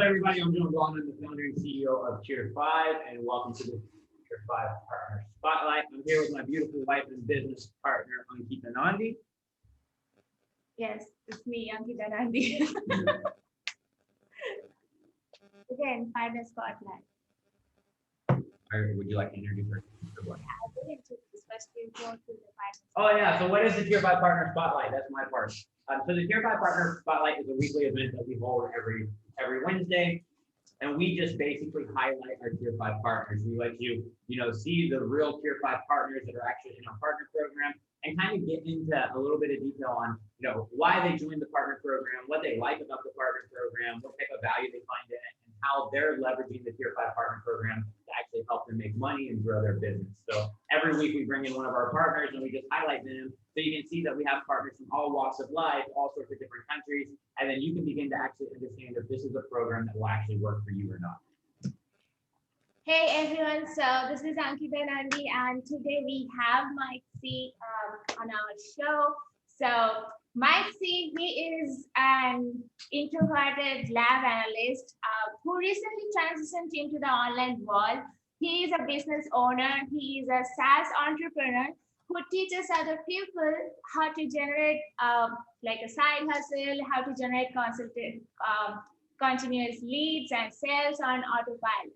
up, everybody? I'm John Goggins, the founder and CEO of Tier5, and welcome to the Tier5 Partner Spotlight. I'm here with my beautiful wife and business partner, Ankita Nandi. Yes, it's me, Ankita Nandi. Again, Partner Spotlight. Would you like to introduce her? I will introduce first intro to the Partner. Oh yeah, so what is the Tier5 Partner Spotlight? That's my part. So the Tier5 Partner Spotlight is a weekly event that we hold every Wednesday, and we just basically highlight our Tier5 partners. We let you, see the real Tier5 partners that are actually in our partner program, and kind of get into a little bit of detail on, why they joined the partner program, what they like about the partner program, what type of value they find in it, and how they're leveraging the Tier5 partner program to actually help them make money and grow their business. So every week we bring in one of our partners and we just highlight them, so you can see that we have partners from all walks of life, all sorts of different countries, and then you can begin to actually understand if this is a program that will actually work for you or not. Hey everyone, so this is Ankita Nandi, and today we have Mike C on our show. So Mike C, he is an introverted lab analyst who recently transitioned into the online world. He is a business owner. He is a SaaS entrepreneur who teaches other people how to generate like a side hustle, how to generate continuous leads and sales on autopilot.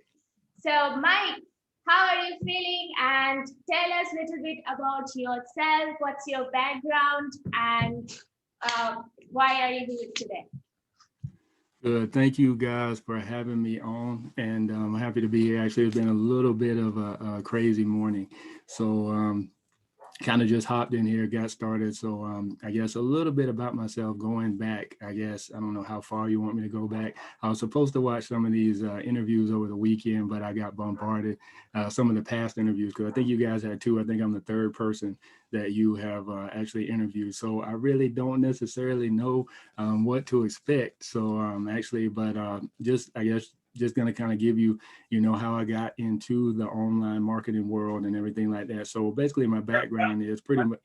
So Mike, how are you feeling? And tell us a little bit about yourself. What's your background and why are you here today? Good. Thank you guys for having me on, and I'm happy to be here. Actually, it's been a little bit of a crazy morning. So kind of just hopped in here, got started. So I guess a little bit about myself going back, I don't know how far you want me to go back. I was supposed to watch some of these interviews over the weekend, but I got bombarded. Some of the past interviews, because I think you guys had two. I think I'm the third person that you have actually interviewed. So I really don't necessarily know what to expect. So just going to kind of give you, how I got into the online marketing world and everything like that. So basically my background is pretty much.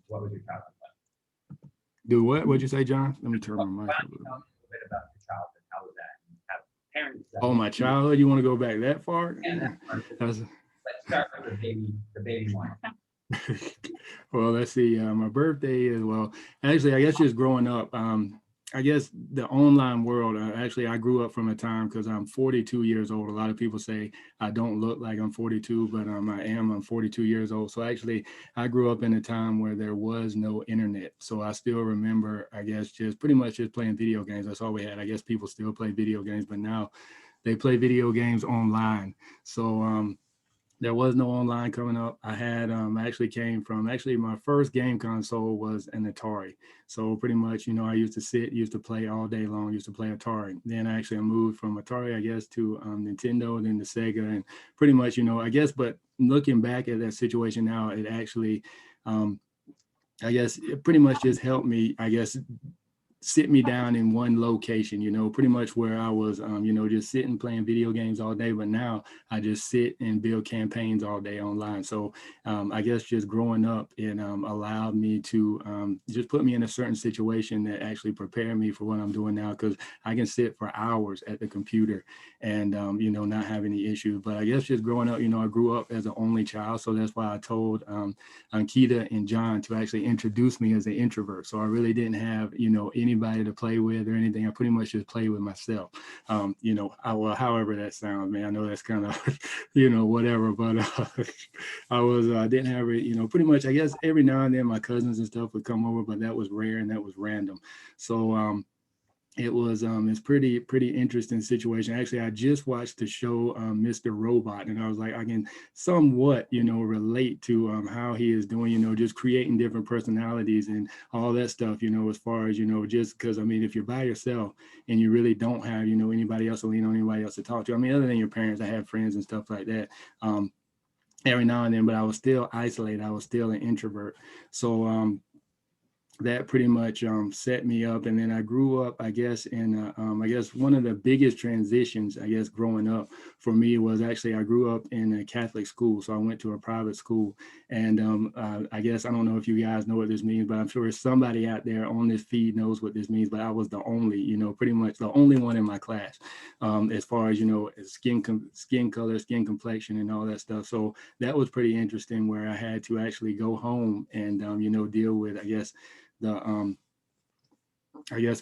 What was your childhood like? Do what? What'd you say, John? Let me turn my mic Tell up. me a little bit about your childhood. How was that? Have parents that Oh, my childhood? You want to go back that far? Yeah, let's start with the baby one. Well, let's see. My birthday is, actually, I guess just growing up, I guess the online world, I grew up from a time, because I'm 42 years old. A lot of people say I don't look like I'm 42, but I'm 42 years old. So actually, I grew up in a time where there was no internet. So I still remember, I guess, just pretty much just playing video games. That's all we had. I guess people still play video games, but now they play video games online. So there was no online coming up. I had my first game console was an Atari. So pretty much, I used to play all day long, used to play Atari. Then I moved from Atari, I guess, to Nintendo, then to Sega, and pretty much, but looking back at that situation now, it actually, it pretty much just helped me, sit me down in one location, pretty much where I was, just sitting playing video games all day. But now I just sit and build campaigns all day online. So just growing up, it allowed me to just put me in a certain situation that actually prepared me for what I'm doing now, because I can sit for hours at the computer and, not have any issues. But I guess just growing up, I grew up as an only child. So that's why I told Ankita and John to actually introduce me as an introvert. So I really didn't have, anybody to play with or anything. I pretty much just play with myself. However that sounds, man. I know that's kind of, whatever, but I didn't have it, pretty much, I guess every now and then my cousins and stuff would come over, but that was rare and that was random. So it was it's pretty interesting situation. Actually, I just watched the show Mr. Robot, and I was like, I can somewhat relate to how he is doing, just creating different personalities and all that stuff, as far as just because if you're by yourself and you really don't have anybody else to lean on, anybody else to talk to, other than your parents, I have friends and stuff like that every now and then, but I was still isolated. I was still an introvert. So that pretty much set me up. And then I grew up, I guess, in I guess one of the biggest transitions, I guess, growing up for me was actually I grew up in a Catholic school. So I went to a private school. And I guess I don't know if you guys know what this means, but I'm sure somebody out there on this feed knows what this means. But I was the only, pretty much the only one in my class as far as, skin color, skin complexion, and all that stuff. So that was pretty interesting, where I had to actually go home and, deal with, I guess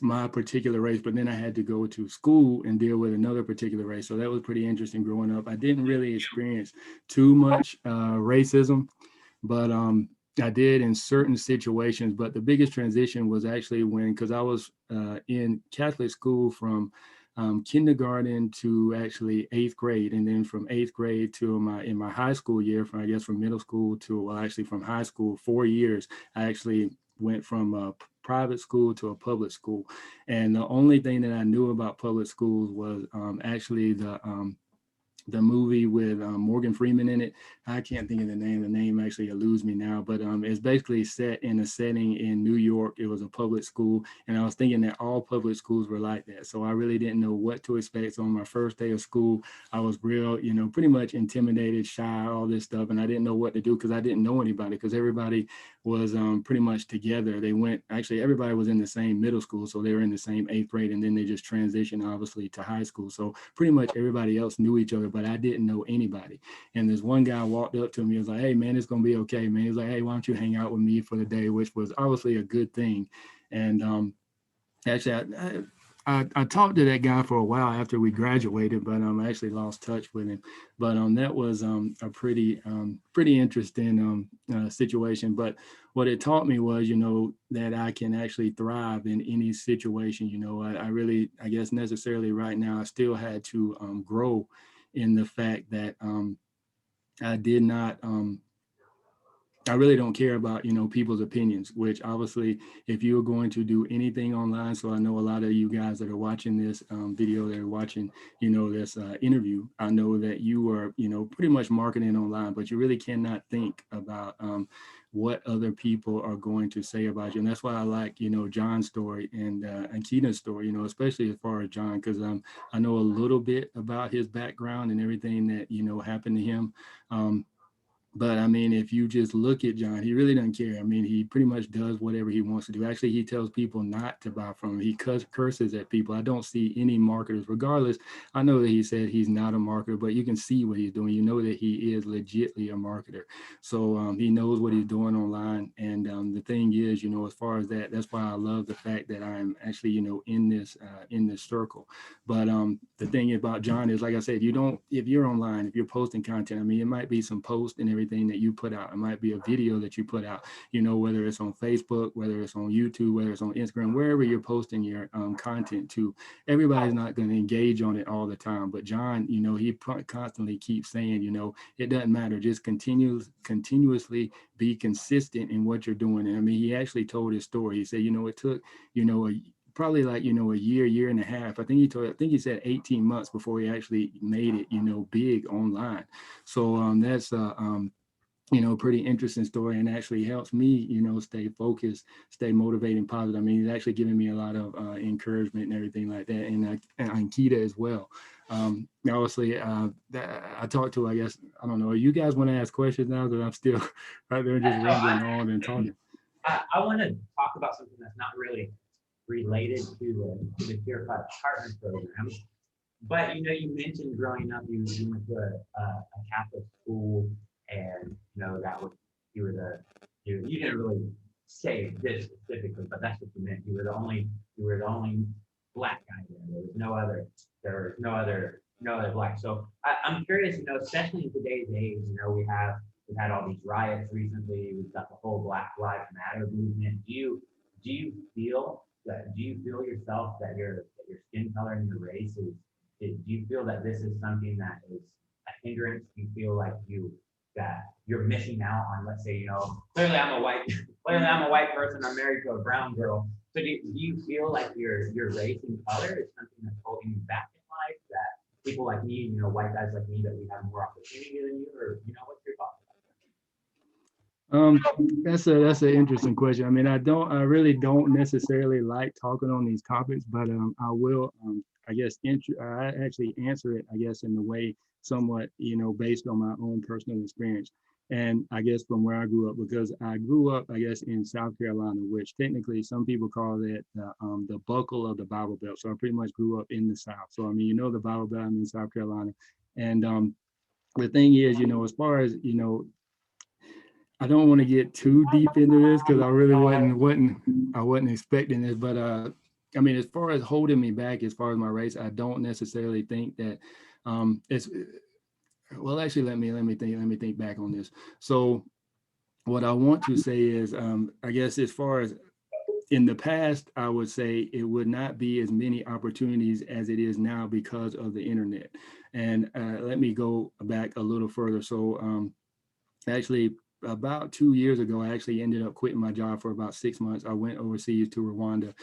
my particular race, but then I had to go to school and deal with another particular race. So that was pretty interesting growing up. I didn't really experience too much racism, but I did in certain situations. But the biggest transition was actually because I was in Catholic school from kindergarten to actually 8th grade, and then from 8th grade to in my high school year, from middle school to, well, actually from high school, 4 years, I actually went from a private school to a public school. And the only thing that I knew about public schools was actually the movie with Morgan Freeman in it. I can't think of the name. The name actually eludes me now, but it's basically set in a setting in New York. It was a public school, and I was thinking that all public schools were like that. So I really didn't know what to expect. So on my first day of school, I was real, pretty much intimidated, shy, all this stuff, and I didn't know what to do because I didn't know anybody, because everybody was pretty much together. Everybody was in the same middle school, so they were in the same 8th grade, and then they just transitioned obviously to high school. So pretty much everybody else knew each other, but I didn't know anybody. And this one guy walked up to me, was like, "Hey man, it's gonna be okay, man." He's like, "Hey, why don't you hang out with me for the day?" Which was obviously a good thing. And actually, I talked to that guy for a while after we graduated, but I actually lost touch with him. But that was a pretty interesting situation. But what it taught me was, that I can actually thrive in any situation. I really, I guess necessarily right now, I still had to grow in the fact that I did not. I really don't care about, people's opinions, which obviously, if you're going to do anything online, so I know a lot of you guys that are watching this video, that are watching, this interview, I know that you are, pretty much marketing online, but you really cannot think about what other people are going to say about you. And that's why I like, John's story and Keaton's story, especially as far as John, because I know a little bit about his background and everything that, happened to him. But I mean, if you just look at John, he really doesn't care. I mean, he pretty much does whatever he wants to do. Actually, he tells people not to buy from him. He curses at people. I don't see any marketers, regardless. I know that he said he's not a marketer, but you can see what he's doing. You know that he is legitimately a marketer. So he knows what he's doing online. And the thing is, as far as that, that's why I love the fact that I'm actually, in this circle. But the thing about John is, like I said, if you're online, if you're posting content, I mean, it might be some posts and everything that you put out. It might be a video that you put out, whether it's on Facebook, whether it's on YouTube, whether it's on Instagram, wherever you're posting your content to. Everybody's not going to engage on it all the time. But John, he constantly keeps saying, it doesn't matter. Just continuously be consistent in what you're doing. And I mean, he actually told his story. He said, it took, probably like, a year and a half. I think he said 18 months before he actually made it, big online. So that's pretty interesting story, and actually helps me, stay focused, stay motivated and positive. I mean, he's actually giving me a lot of encouragement and everything like that. And Ankita as well. Obviously, I talked to, I guess, I don't know, you guys want to ask questions now that I'm still right there just rambling on and talking? I want to talk about something that's not really related to the Tier 5 partner program. But you mentioned growing up, you went to a Catholic school, and that was you didn't really say this specifically, but that's what you meant. You were the only black guy there. There was no other black. So I'm curious, especially in today's age, we've had all these riots recently. We've got the whole Black Lives Matter movement. Do you feel yourself that your skin color and your race do you feel that this is something that is a hindrance? Do you feel like you're missing out on, let's say, clearly I'm a white person, I'm married to a brown girl. So do you feel like your race and color is something that's holding you back in life, that people like me, white guys like me, that we have more opportunity than you, or what's your thoughts? Um, that's an interesting question. I mean, I really don't necessarily like talking on these topics, but I will, I guess, I actually answer it, I guess, in the way somewhat, based on my own personal experience. And I guess from where I grew up, because I grew up, I guess, in South Carolina, which technically some people call it the buckle of the Bible Belt. So I pretty much grew up in the South. So I mean, the Bible Belt, I'm in South Carolina, and the thing is, as far as I don't want to get too deep into this because I really wasn't expecting this, but I mean, as far as holding me back, as far as my race, I don't necessarily think that it's well. Actually, let me think back on this. So, what I want to say is, I guess as far as in the past, I would say it would not be as many opportunities as it is now because of the internet. And let me go back a little further. So, actually, about 2 years ago, I actually ended up quitting my job for about 6 months. I went overseas to Rwanda.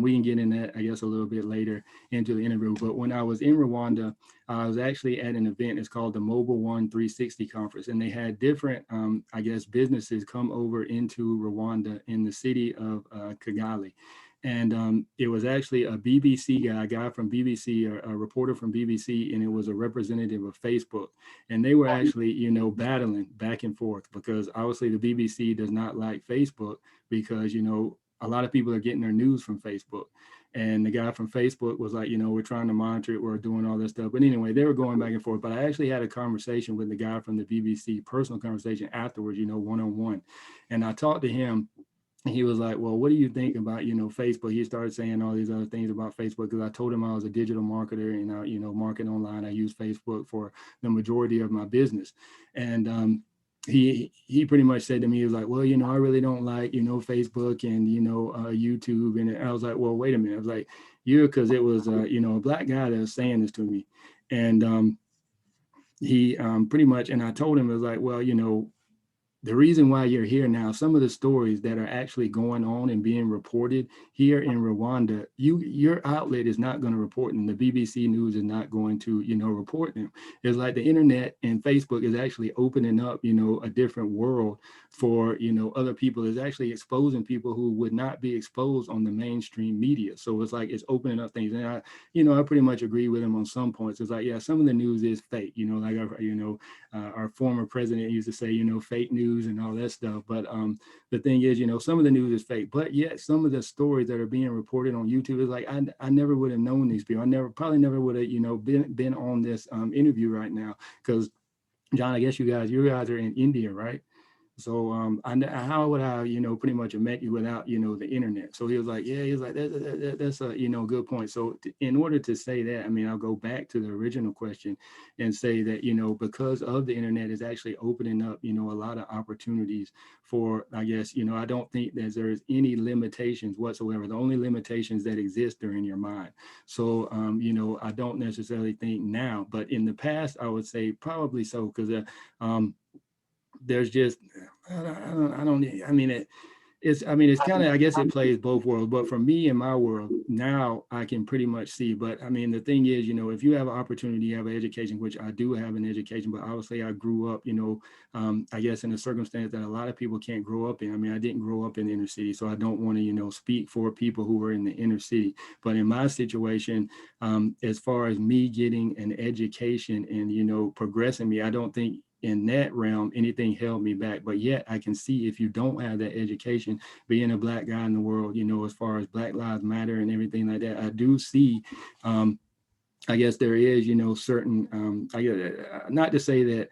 We can get in that, I guess, a little bit later into the interview. But when I was in Rwanda, I was actually at an event. It's called the Mobile One 360 Conference. And they had different, I guess, businesses come over into Rwanda in the city of Kigali. And it was actually a BBC guy, a guy from BBC, a reporter from BBC, and it was a representative of Facebook. And they were actually, battling back and forth because obviously the BBC does not like Facebook because, a lot of people are getting their news from Facebook. And the guy from Facebook was like, we're trying to monitor it, we're doing all this stuff. But anyway, they were going back and forth. But I actually had a conversation with the guy from the BBC, personal conversation afterwards, one-on-one. And I talked to him. And he was like, well, what do you think about, Facebook? He started saying all these other things about Facebook because I told him I was a digital marketer and I, market online. I use Facebook for the majority of my business. And he pretty much said to me, he was like, well, I really don't like, Facebook and, YouTube. And I was like, well, wait a minute. I was like, because it was, a black guy that was saying this to me. And he pretty much, and I told him, it was like, well, the reason why you're here now, some of the stories that are actually going on and being reported here in Rwanda, your outlet is not going to report them. The BBC News is not going to, report them. It's like the internet and Facebook is actually opening up, a different world for, other people. It's actually exposing people who would not be exposed on the mainstream media. So it's like it's opening up things. And I pretty much agree with him on some points. It's like, yeah, some of the news is fake, like, our former president used to say, fake news and all that stuff. But the thing is, some of the news is fake, but yet some of the stories that are being reported on YouTube is like, I never would have known these people. Probably never would have, been on this interview right now. Because John, I guess you guys are in India, right? So how would I, pretty much have met you without, the internet? So he was like, yeah, he was like, that's a, good point. So in order to say that, I mean, I'll go back to the original question and say that, because of the internet is actually opening up, a lot of opportunities for, I guess, I don't think that there's any limitations whatsoever. The only limitations that exist are in your mind. So, I don't necessarily think now, but in the past, I would say probably so, because there's just I mean it's kind of, I guess it plays both worlds, but for me in my world now I can pretty much see. But I mean the thing is, if you have an opportunity, you have an education, which I do have an education, but obviously I grew up, I guess in a circumstance that a lot of people can't grow up in. I mean, I didn't grow up in the inner city, so I don't want to, speak for people who are in the inner city. But in my situation, as far as me getting an education and, progressing me, I don't think in that realm anything held me back. But yet I can see if you don't have that education, being a black guy in the world, as far as Black Lives Matter and everything like that, I do see I guess there is, certain not to say that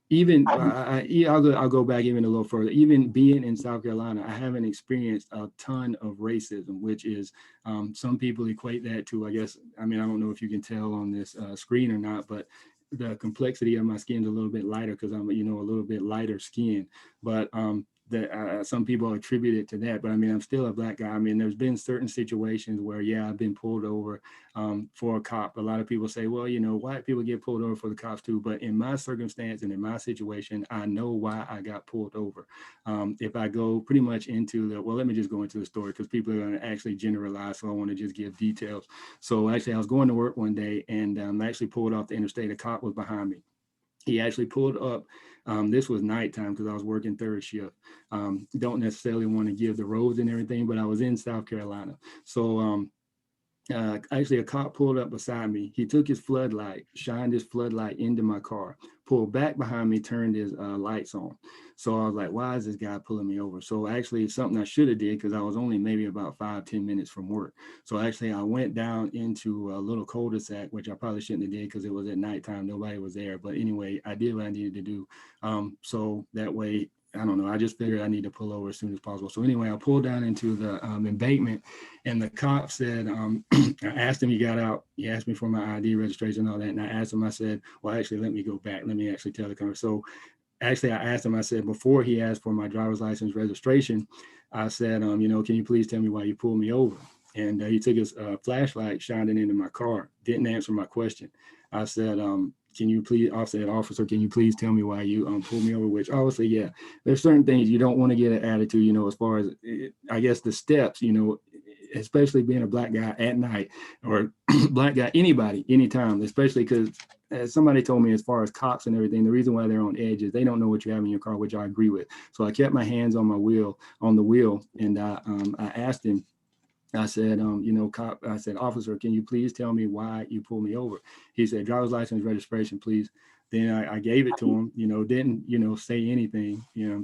even I'll go back even a little further. Even being in South Carolina, I haven't experienced a ton of racism, which is some people equate that to, I guess, I mean, I don't know if you can tell on this screen or not, but the complexity of my skin is a little bit lighter because I'm, a little bit lighter skin. But that some people attribute it to that. But I mean, I'm still a black guy. I mean, there's been certain situations where, yeah, I've been pulled over for a cop. A lot of people say, well, white people get pulled over for the cops too. But in my circumstance and in my situation, I know why I got pulled over. If I go pretty much into well, let me just go into the story because people are going to actually generalize. So I want to just give details. So actually, I was going to work one day and I actually pulled off the interstate. A cop was behind me. he actually pulled up. This was nighttime because I was working third shift. Don't necessarily want to give the roads and everything, but I was in South Carolina. So actually a cop pulled up beside me. He took his floodlight, shined his floodlight into my car, pulled back behind me, turned his lights on. So I was like, why is this guy pulling me over? So actually it's something I should have did because I was only maybe about 5-10 minutes from work. So actually I went down into a little cul-de-sac, which I probably shouldn't have did because it was at nighttime. Nobody was there. But anyway, I did what I needed to do. So that way, I don't know. I just figured I need to pull over as soon as possible. So anyway, I pulled down into the embankment, and the cop said, I asked him, he got out, he asked me for my ID registration and all that. And I asked him, I said, well, actually, let me go back. Let me actually tell the car. So actually, I asked him, I said, before he asked for my driver's license registration, I said, can you please tell me why you pulled me over? And he took his flashlight, shined it into my car, didn't answer my question. I said, can you please, officer, can you please tell me why you pulled me over? Which obviously, yeah, there's certain things you don't want to get an attitude, as far as, I guess, the steps, especially being a black guy at night, or black guy, anybody, anytime, especially because as somebody told me, as far as cops and everything, the reason why they're on edge is they don't know what you have in your car, which I agree with. So I kept my hands on the wheel, and I asked him, I said, cop, I said, officer, can you please tell me why you pulled me over? He said, driver's license registration, please. Then I gave it to him, didn't, say anything,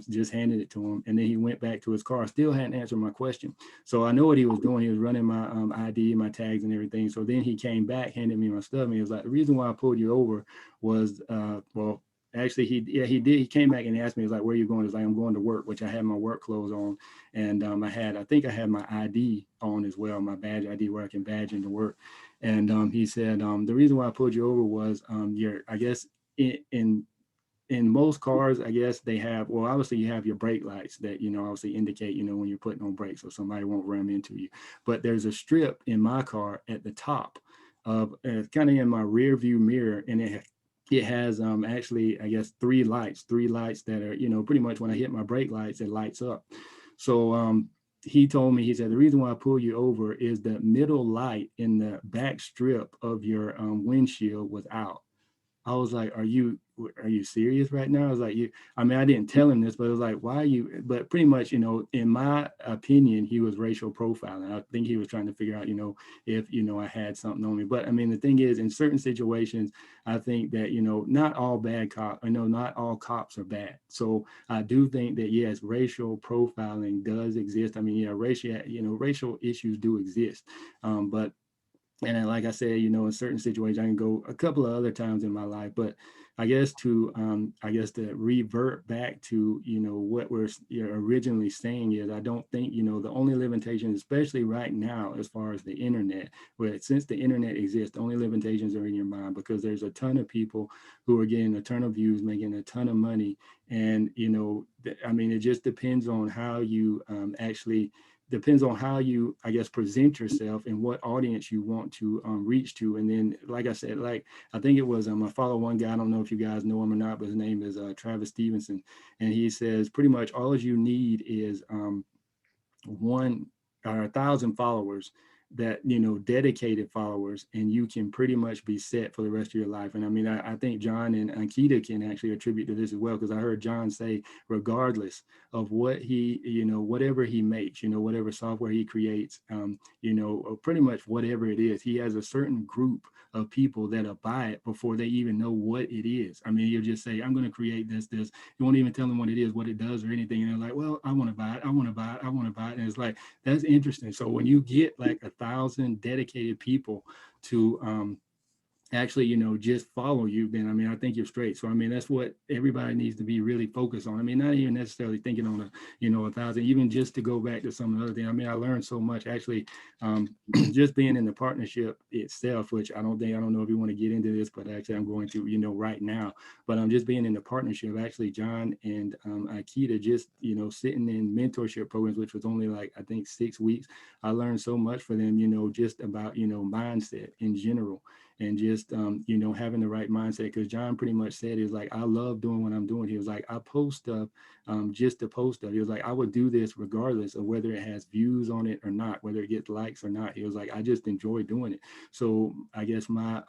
just handed it to him. And then he went back to his car, still hadn't answered my question. So I know what he was doing. He was running my ID, my tags and everything. So then he came back, handed me my stuff. And he was like, the reason why I pulled you over was, actually, he did. He came back and asked me, he was like, where are you going? He's like, I'm going to work, which I had my work clothes on. And I think I had my ID on as well, my badge ID, where I can badge into work. And he said, the reason why I pulled you over was I guess in most cars, I guess they have, well, obviously you have your brake lights that, obviously indicate, when you're putting on brakes so somebody won't ram into you. But there's a strip in my car at the top of kind of in my rear view mirror, and it has actually, I guess, three lights that are, pretty much when I hit my brake lights, it lights up. So he told me, he said, the reason why I pull you over is the middle light in the back strip of your windshield was out. I was like, are you serious right now? I was like, I didn't tell him this, but it was like, why are you, but pretty much, in my opinion, he was racial profiling. I think he was trying to figure out, if, I had something on me. But the thing is, in certain situations, I think that, not all bad cops, not all cops are bad. So I do think that, yes, racial profiling does exist. Racial issues do exist. But and then, like I said, in certain situations, I can go a couple of other times in my life, but I guess to revert back to, what we're originally saying is, I don't think, the only limitation, especially right now, as far as the internet, where since the internet exists, the only limitations are in your mind, because there's a ton of people who are getting a ton of views, making a ton of money. And, it just depends on how you depends on how you, I guess, present yourself and what audience you want to reach to. And then, like I said, I think it was, I follow one guy, I don't know if you guys know him or not, but his name is Travis Stevenson. And he says pretty much all you need is 1,000 followers, that, dedicated followers, and you can pretty much be set for the rest of your life. And I think John and Ankita can actually attribute to this as well, because I heard John say, regardless of what he, whatever he makes, whatever software he creates, pretty much whatever it is, he has a certain group of people that'll buy it before they even know what it is. He'll just say, I'm going to create this. You won't even tell them what it is, what it does, or anything. And they're like, well, I want to buy it. I want to buy it. I want to buy it. And it's like, that's interesting. So when you get like 1,000 dedicated people to actually, just follow you, then I think you're straight. So that's what everybody needs to be really focused on. Not even necessarily thinking on 1,000, even just to go back to some of the other things. I learned so much actually, just being in the partnership itself, which I don't know if you want to get into this, but actually I'm going to, right now. But I'm just being in the partnership, actually, John and Akita, just, sitting in mentorship programs, which was only like, I think 6 weeks. I learned so much for them, just about, mindset in general. And just, having the right mindset, because John pretty much said, is like, I love doing what I'm doing. He was like, I post stuff just to post stuff. He was like, I would do this regardless of whether it has views on it or not, whether it gets likes or not. He was like, I just enjoy doing it. So I guess my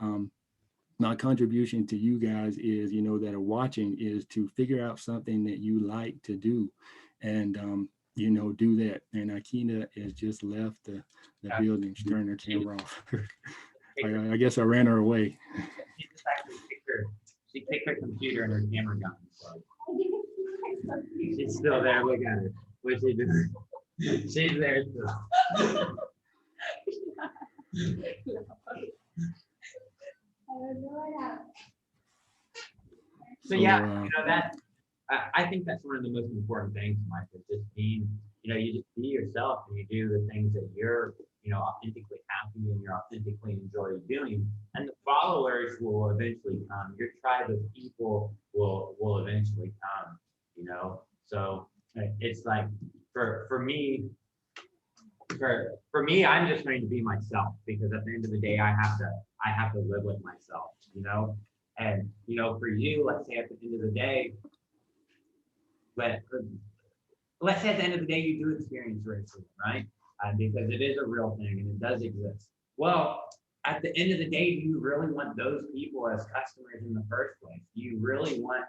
my contribution to you guys is, you know, that are watching, is to figure out something that you like to do, and you know, do that. And Akina has just left the building. She turned her camera off. I guess I ran her away. She just actually kicked her computer and her camera gone. So she's still there. Look at her. What she doing? She's there still. So yeah, you know, that I think that's one of the most important things, Mike, is just being, you know, you just be yourself and you do the things that you're, you know, authentically happy and you're authentically enjoy doing, and the followers will eventually come. Your tribe of people will eventually come, you know. So it's like for me, I'm just trying to be myself, because at the end of the day, I have to live with myself, you know. And you know, for you, let's say at the end of the day, let's say at the end of the day, you do experience racism, right? Because it is a real thing and it does exist. Well, at the end of the day, do you really want those people as customers in the first place? Do you really want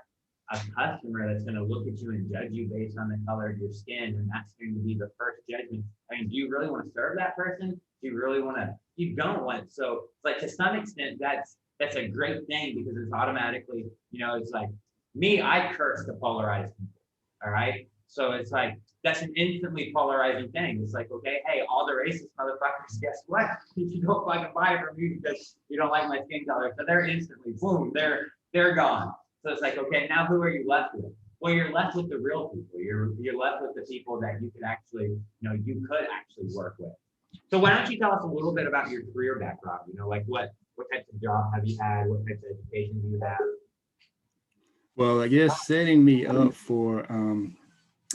a customer that's going to look at you and judge you based on the color of your skin, and that's going to be the first judgment? I mean, do you really want to serve that person? Do you really want to? You don't want it. So, like, to some extent, that's a great thing, because it's automatically, you know, it's like me, I curse the polarized people. All right. So it's like, that's an instantly polarizing thing. It's like, okay, hey, all the racist motherfuckers, guess what? You don't fucking buy from me because you don't like my skin color. So they're instantly, boom, they're gone. So it's like, okay, now who are you left with? Well, you're left with the real people. You're left with the people that you could actually, you know, you could actually work with. So why don't you tell us a little bit about your career background? You know, like what types of job have you had? What types of education do you have? Well, I guess setting me up for,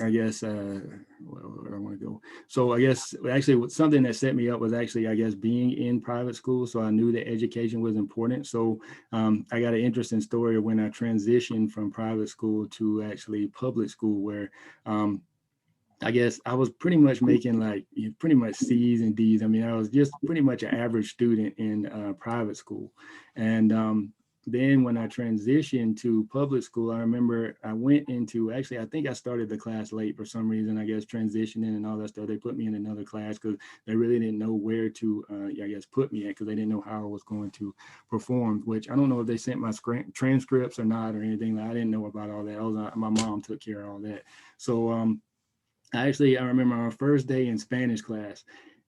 I guess, where I want to go. So I guess actually something that set me up was actually, I guess, being in private school. So I knew that education was important. So I got an interesting story of when I transitioned from private school to actually public school, where I guess I was pretty much making like pretty much C's and D's. I mean, I was just pretty much an average student in private school. And then when I transitioned to public school, I remember I went into, actually, I think I started the class late for some reason, I guess, transitioning and all that stuff. They put me in another class because they really didn't know where to, I guess, put me in, because they didn't know how I was going to perform, which I don't know if they sent my transcripts or not or anything. Like, I didn't know about all that. My mom took care of all that. So I remember our first day in Spanish class,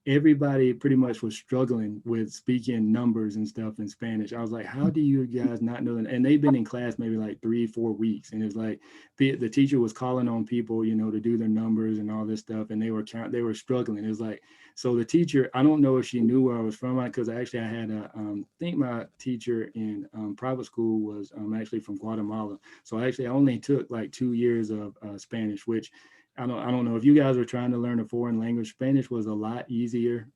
everybody pretty much was struggling with speaking numbers and stuff in Spanish. I was like, how do you guys not know that? And they've been in class maybe like 3-4 weeks. And it's like, the teacher was calling on people, you know, to do their numbers and all this stuff. And they were struggling. It was like, so the teacher, I don't know if she knew where I was from, because I had I think my teacher in private school was actually from Guatemala. So I only took like 2 years of Spanish, which I don't know if you guys are trying to learn a foreign language. Spanish was a lot easier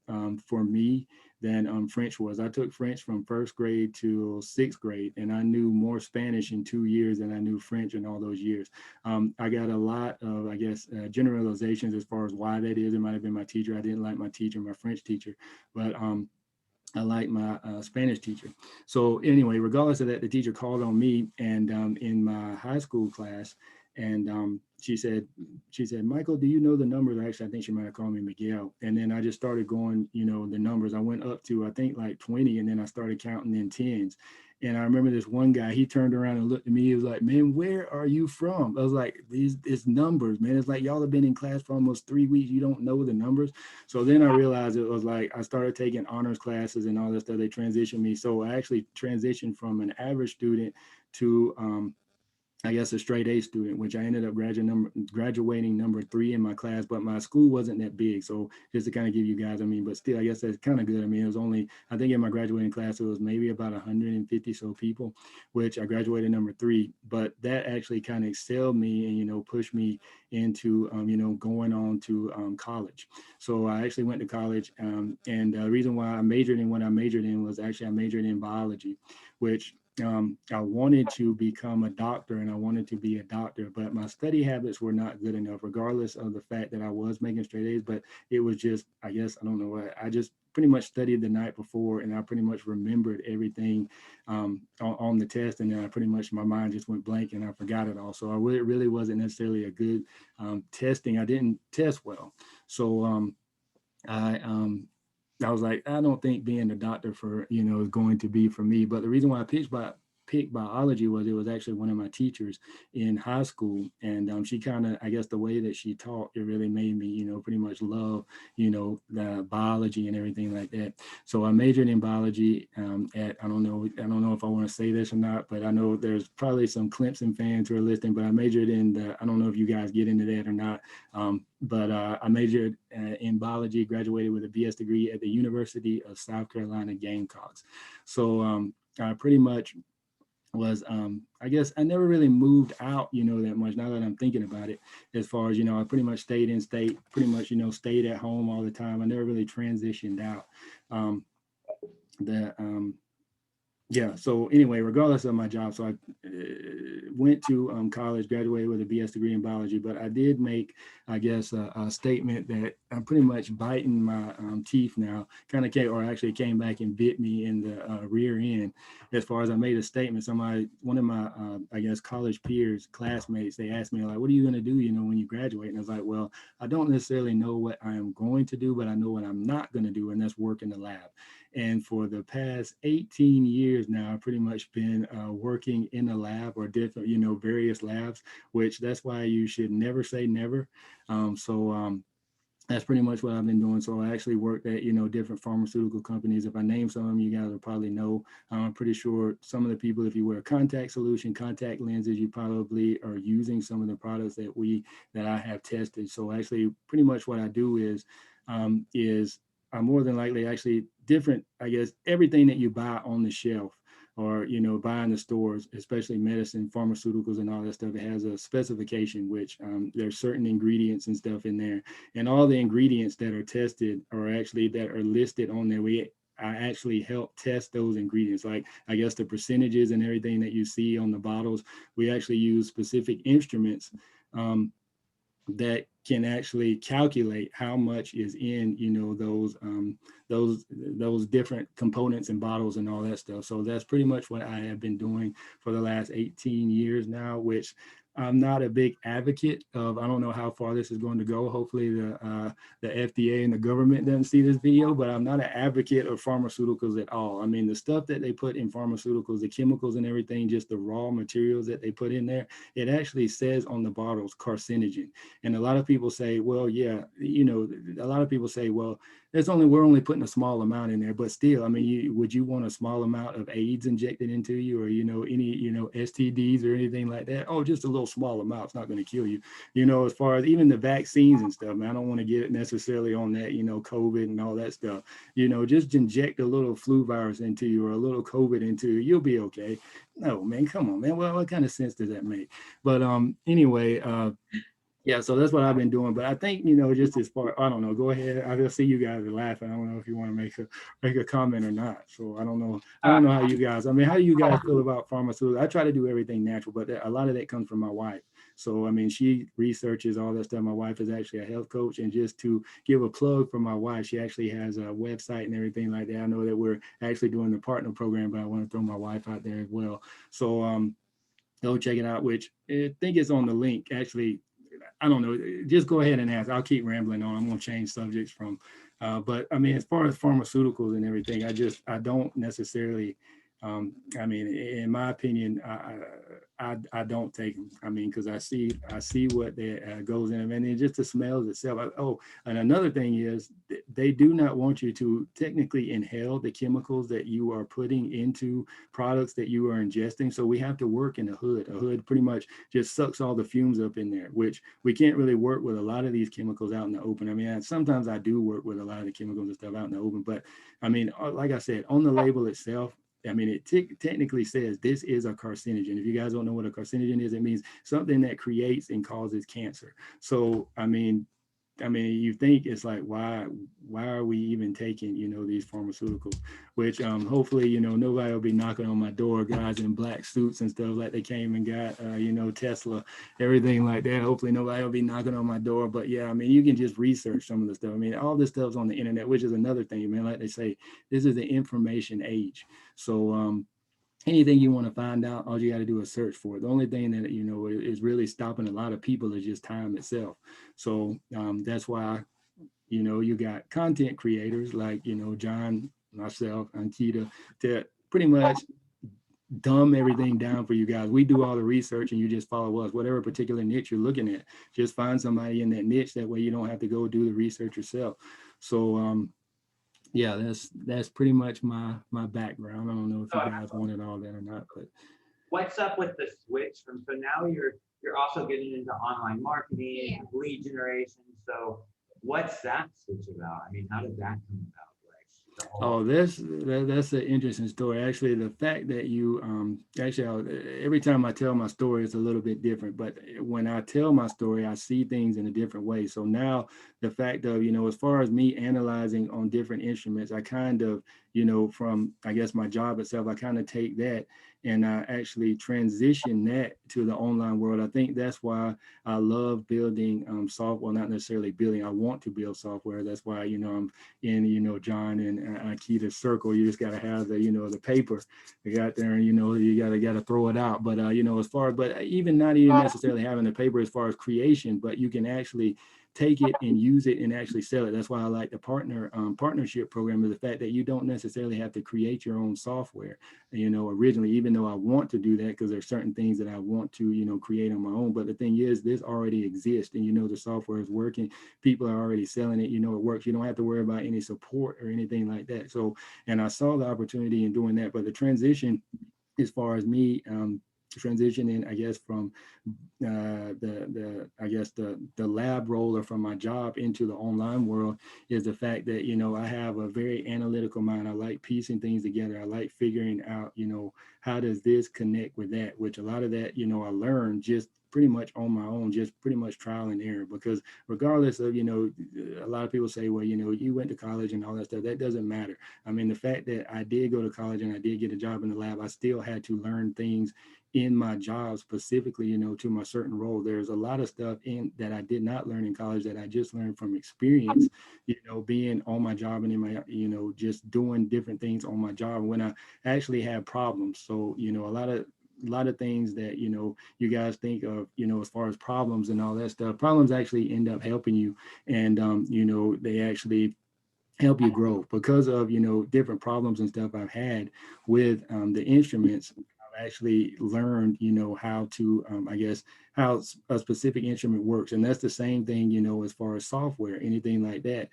for me than French was. I took French from 1st grade to 6th grade, and I knew more Spanish in 2 years than I knew French in all those years. I got a lot of, I guess, generalizations as far as why that is. It might have been my teacher. I didn't like my teacher, my French teacher, but I like my Spanish teacher. So anyway, regardless of that, the teacher called on me, and in my high school class, and she said, Michael, do you know the numbers? Actually, I think she might have called me Miguel. And then I just started going, you know, the numbers. I went up to, I think, like 20, and then I started counting in tens. And I remember this one guy, he turned around and looked at me. He was like, man, where are you from? I was like, it's numbers, man. It's like, y'all have been in class for almost 3 weeks. You don't know the numbers. So then I realized it was like, I started taking honors classes and all that stuff. They transitioned me. So I actually transitioned from an average student to, I guess, a straight A student, which I ended up graduating number 3 in my class, but my school wasn't that big. So just to kind of give you guys, I mean, but still, I guess that's kind of good. I mean, it was only, I think in my graduating class, it was maybe about 150 so people, which I graduated number 3, but that actually kind of excelled me and, you know, pushed me into, you know, going on to college. So I actually went to college, and the reason why I majored in what I majored in was actually I majored in biology, which I wanted to become a doctor, and I wanted to be a doctor, but my study habits were not good enough, regardless of the fact that I was making straight A's. But it was just, I guess, I don't know what, I just pretty much studied the night before, and I pretty much remembered everything on the test, and then I pretty much, my mind just went blank and I forgot it all. So it really wasn't necessarily a good testing. I didn't test well. So I was like, I don't think being a doctor is going to be for me. But the reason why I picked biology was, it was actually one of my teachers in high school, and she kind of, I guess the way that she taught, it really made me pretty much love the biology and everything like that. So I majored in biology at, I don't know if I want to say this or not, but I know there's probably some Clemson fans who are listening, but I majored in I don't know if you guys get into that or not, but I majored in biology, graduated with a BS degree at the University of South Carolina Gamecocks. So I pretty much was, I guess I never really moved out, that much, now that I'm thinking about it, as far as, I pretty much stayed in state, pretty much, stayed at home all the time. I never really transitioned out. Yeah, so anyway, regardless of my job, so I went to college, graduated with a BS degree in biology, but I did make, I guess, a statement that I'm pretty much biting my teeth now, kind of came back and bit me in the rear end, as far as I made a statement. So one of my, I guess, college peers, classmates, they asked me, like, what are you going to do, when you graduate? And I was like, well, I don't necessarily know what I am going to do, but I know what I'm not going to do, and that's work in the lab. And for the past 18 years now, I've pretty much been working in a lab, or different, various labs, which that's why you should never say never. That's pretty much what I've been doing. So I actually worked at, different pharmaceutical companies. If I name some of them, you guys will probably know. I'm pretty sure some of the people, if you wear a contact solution, contact lenses, you probably are using some of the products that I have tested. So actually, pretty much what I do is I'm more than likely actually different, I guess, everything that you buy on the shelf, or buy in the stores, especially medicine, pharmaceuticals, and all that stuff. It has a specification, which there's certain ingredients and stuff in there, and all the ingredients that are tested, or actually that are listed on there, I actually help test those ingredients, like, I guess, the percentages and everything that you see on the bottles. We actually use specific instruments that can actually calculate how much is in those different components and bottles and all that stuff. So that's pretty much what I have been doing for the last 18 years now, which I'm not a big advocate of. I don't know how far this is going to go. Hopefully the FDA and the government doesn't see this video, but I'm not an advocate of pharmaceuticals at all. I mean, the stuff that they put in pharmaceuticals, the chemicals and everything, just the raw materials that they put in there, it actually says on the bottles carcinogen. And a lot of people say, well, yeah, a lot of people say, well, we're only putting a small amount in there, but still, I mean, would you want a small amount of AIDS injected into you, or, any, STDs or anything like that? Oh, just a little small amount, it's not going to kill you. As far as even the vaccines and stuff, man, I don't want to get it necessarily on that, COVID and all that stuff. Just inject a little flu virus into you, or a little COVID into you, you'll be okay. No, man, come on, man. What kind of sense does that make? But anyway, yeah, so that's what I've been doing. But I think, just as far, I don't know, go ahead. I just see you guys are laughing. I don't know if you want to make a comment or not. So I don't know how you guys, how do you guys feel about pharmaceuticals? I try to do everything natural, but a lot of that comes from my wife. So, I mean, she researches all that stuff. My wife is actually a health coach. And just to give a plug for my wife, she actually has a website and everything like that. I know that we're actually doing the partner program, but I want to throw my wife out there as well. So go check it out, which I think it's on the link. Actually, I don't know, just go ahead and ask. I'll keep rambling on. I'm going to change subjects from, but I mean, as far as pharmaceuticals and everything, I don't necessarily, I mean, in my opinion, I don't take them. I mean, because I see what goes in them, and then just the smells itself. And another thing is, they do not want you to technically inhale the chemicals that you are putting into products that you are ingesting. So we have to work in a hood. A hood pretty much just sucks all the fumes up in there, which we can't really work with a lot of these chemicals out in the open. I mean, sometimes I do work with a lot of the chemicals and stuff out in the open, but I mean, like I said, on the label itself, I mean, it technically says this is a carcinogen. If you guys don't know what a carcinogen is, it means something that creates and causes cancer. So, I mean, I mean, you think it's like, why are we even taking, these pharmaceuticals, which hopefully, nobody will be knocking on my door, guys in black suits and stuff like they came and got, Tesla, everything like that. Hopefully nobody will be knocking on my door. But yeah, I mean, you can just research some of the stuff. I mean, all this stuff's on the internet, which is another thing, man. Like they say, this is the information age. So, anything you want to find out, all you got to do is search for it. The only thing that, is really stopping a lot of people is just time itself. So that's why, you got content creators like, John, myself, Ankita, to pretty much dumb everything down for you guys. We do all the research and you just follow us, whatever particular niche you're looking at. Just find somebody in that niche. That way you don't have to go do the research yourself. So, yeah, that's pretty much my background. I don't know if you guys wanted all that or not, but what's up with the switch from, so now you're also getting into online marketing, lead generation. So what's that switch about? I mean, how did that come about? Oh, that's an interesting story. Actually, the fact that you every time I tell my story, it's a little bit different. But when I tell my story, I see things in a different way. So now the fact of, as far as me analyzing on different instruments, I kind of, from, I guess, my job itself, I kind of take that and I actually transition that to the online world. I think that's why I love building software, not necessarily building. I want to build software. That's why, I'm in, John and Akita's circle. You just got to have the, the paper. You got there and, you got to throw it out. But, as far, but even not even necessarily having the paper as far as creation, but you can actually take it and use it and actually sell it. That's why I like the partnership program, is the fact that you don't necessarily have to create your own software, originally, even though I want to do that because there's certain things that I want to, create on my own. But the thing is, this already exists and, the software is working. People are already selling it, it works. You don't have to worry about any support or anything like that. So, and I saw the opportunity in doing that, but the transition as far as me, transitioning, I guess, from the lab role or from my job into the online world is the fact that, I have a very analytical mind. I like piecing things together. I like figuring out, how does this connect with that, which a lot of that, I learned just pretty much on my own, just pretty much trial and error, because regardless of, a lot of people say, well, you went to college and all that stuff, that doesn't matter. I mean, the fact that I did go to college and I did get a job in the lab, I still had to learn things in my job specifically, to my certain role. There's a lot of stuff in that I did not learn in college that I just learned from experience, being on my job and in my, just doing different things on my job when I actually have problems. So, a lot of things that, you guys think of, as far as problems and all that stuff, problems actually end up helping you. And, they actually help you grow because of, different problems and stuff I've had with the instruments. I've actually learned, how to, I guess, how a specific instrument works. And that's the same thing, as far as software, anything like that.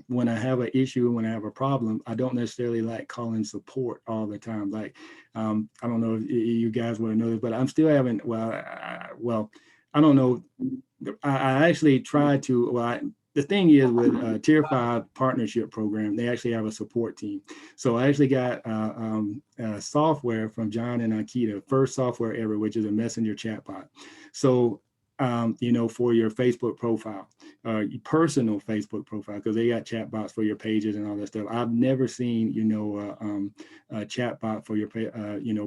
When I have an issue, when I have a problem, I don't necessarily like calling support all the time. Like, I don't know if you guys want to know this, but I'm still having, I don't know. I actually tried to, the thing is with Tier5 partnership program, they actually have a support team. So I actually got software from John and Akita, first software ever, which is a messenger chatbot. So, for your Facebook profile, your personal Facebook profile, because they got chatbots for your pages and all that stuff. I've never seen, a chatbot for your,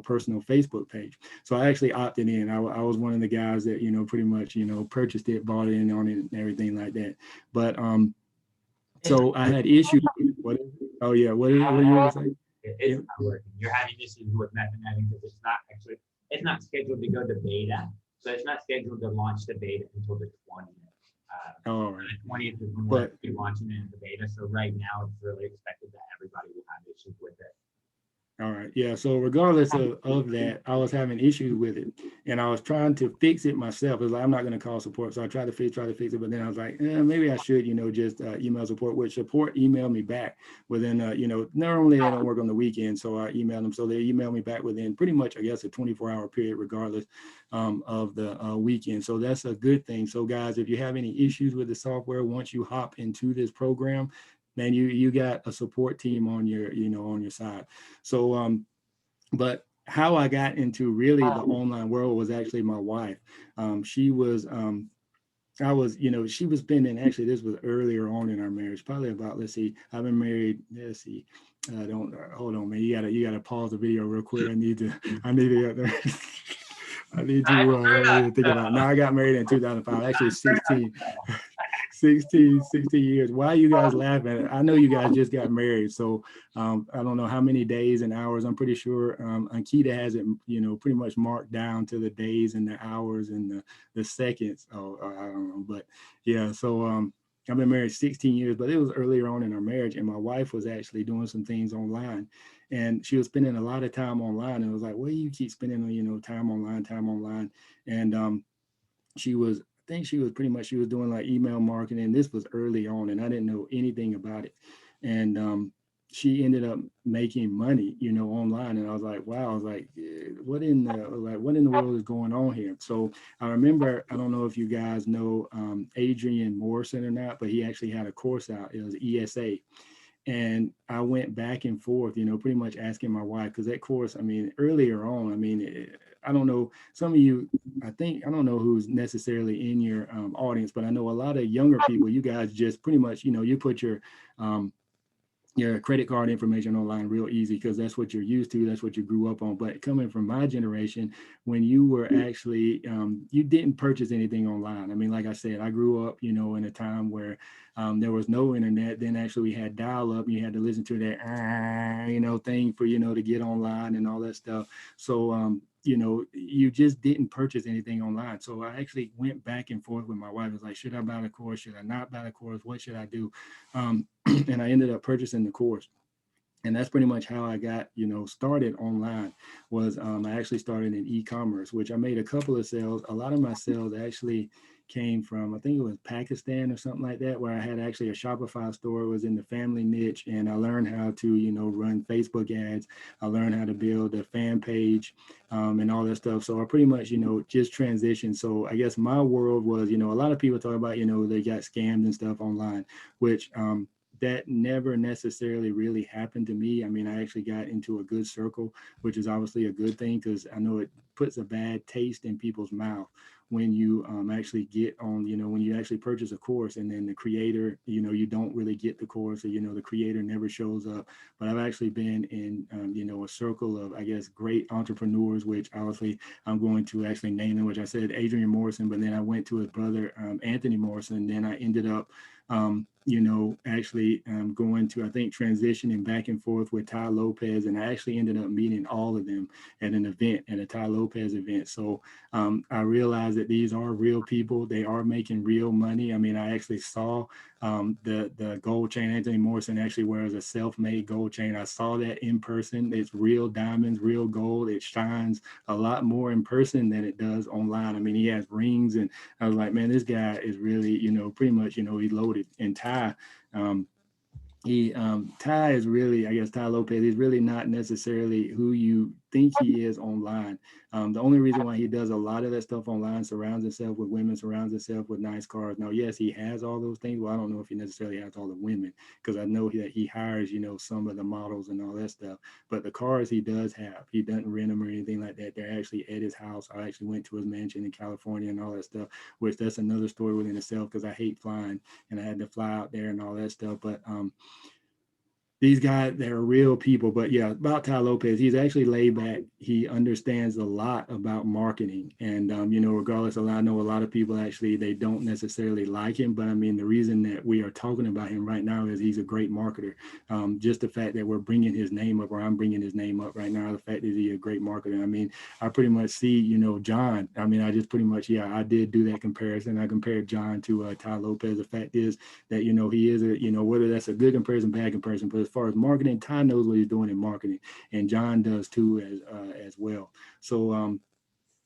personal Facebook page. So I actually opted in. I was one of the guys that, pretty much, purchased it, bought in on it and everything like that. But so I had issues. What are you going to say? It's not working. You're having issues with methamphetamine because it's not scheduled to go to beta. So it's not scheduled to launch the beta until the 20th. All right. The 20th is when we'll be launching it in the beta. So right now it's really expected that everybody will have issues with it. All right. Yeah. So regardless of that, I was having issues with it and I was trying to fix it myself. It was like, I'm not going to call support. So I tried to fix it. But then I was like, maybe I should, just email support, which support emailed me back within, normally they don't work on the weekend. So I emailed them. So they emailed me back within pretty much, I guess, a 24-hour period, regardless of the weekend. So that's a good thing. So guys, if you have any issues with the software, once you hop into this program, man, you got a support team on your, on your side. So, but how I got into really the online world was actually my wife. She was I was, she was spending, actually, this was earlier on in our marriage, probably about, let's see, I've been married, let's see, don't, hold on, man, you gotta pause the video real quick. I need to, I need to, I need to think about it. No, I got married in 2005, actually 16 years. Why are you guys laughing? I know you guys just got married, so I don't know how many days and hours. I'm pretty sure Ankita has it, pretty much marked down to the days and the hours and the seconds. Oh, I don't know, but yeah. So I've been married 16 years, but it was earlier on in our marriage, and my wife was actually doing some things online, and she was spending a lot of time online. And it was like, well, you keep spending, time online, and she was, I think she was pretty much, she was doing like email marketing. This was early on and I didn't know anything about it. And she ended up making money, online. And I was like, wow, I was like, what in the world is going on here? So I remember, I don't know if you guys know Adrian Morrison or not, but he actually had a course out. It was ESA. And I went back and forth, pretty much asking my wife, because that course, I mean, earlier on, I mean, I don't know, some of you, I don't know who's necessarily in your audience, but I know a lot of younger people, you guys just pretty much, you put your credit card information online real easy because that's what you're used to, that's what you grew up on. But coming from my generation, when you were actually you didn't purchase anything online. I mean, like I said, I grew up in a time where there was no internet. Then actually we had dial-up. You had to listen to that thing for to get online and all that stuff. So you just didn't purchase anything online. So I actually went back and forth with my wife. I was like, should I buy the course? Should I not buy the course? What should I do? And I ended up purchasing the course. And that's pretty much how I got, started online. Was I actually started in e-commerce, which I made a couple of sales. A lot of my sales actually came from, I think it was Pakistan or something like that, where I had actually a Shopify store. It was in the family niche, and I learned how to, run Facebook ads. I learned how to build a fan page and all that stuff. So I pretty much, just transitioned. So I guess my world was, a lot of people talk about, they got scammed and stuff online, which that never necessarily really happened to me. I mean, I actually got into a good circle, which is obviously a good thing because I know it puts a bad taste in people's mouth when you actually get on, when you actually purchase a course and then the creator, you don't really get the course, or, the creator never shows up. But I've actually been in, a circle of, I guess, great entrepreneurs, which obviously I'm going to actually name them, which I said Adrian Morrison, but then I went to his brother, Anthony Morrison, and then I ended up, actually going to, I think, transitioning back and forth with Tai Lopez. And I actually ended up meeting all of them at an event, at a Tai Lopez event. So I realized that these are real people. They are making real money. I mean, I actually saw the gold chain. Anthony Morrison actually wears a self-made gold chain. I saw that in person. It's real diamonds, real gold. It shines a lot more in person than it does online. I mean, he has rings, and I was like, man, this guy is really, pretty much, he's loaded. And Tai, Tai is really, I guess, Tai Lopez, he's really not necessarily who you think he is online. The only reason why he does a lot of that stuff online, surrounds himself with women, surrounds himself with nice cars. Now, yes, he has all those things. Well, I don't know if he necessarily has all the women, because I know that he hires, some of the models and all that stuff. But the cars he does have, he doesn't rent them or anything like that. They're actually at his house. I actually went to his mansion in California and all that stuff, which that's another story within itself, because I hate flying and I had to fly out there and all that stuff. But these guys, they're real people. But yeah, about Tai Lopez, he's actually laid back. He understands a lot about marketing. And, regardless of, I know a lot of people actually, they don't necessarily like him. But I mean, the reason that we are talking about him right now is he's a great marketer. Just the fact that we're bringing his name up, or I'm bringing his name up right now, the fact that he's a great marketer. I mean, I pretty much see, John. I mean, I just pretty much, I did do that comparison. I compared John to Tai Lopez. The fact is that, he is whether that's a good comparison, bad comparison, but as far as marketing, Tai knows what he's doing in marketing, and John does too as well. So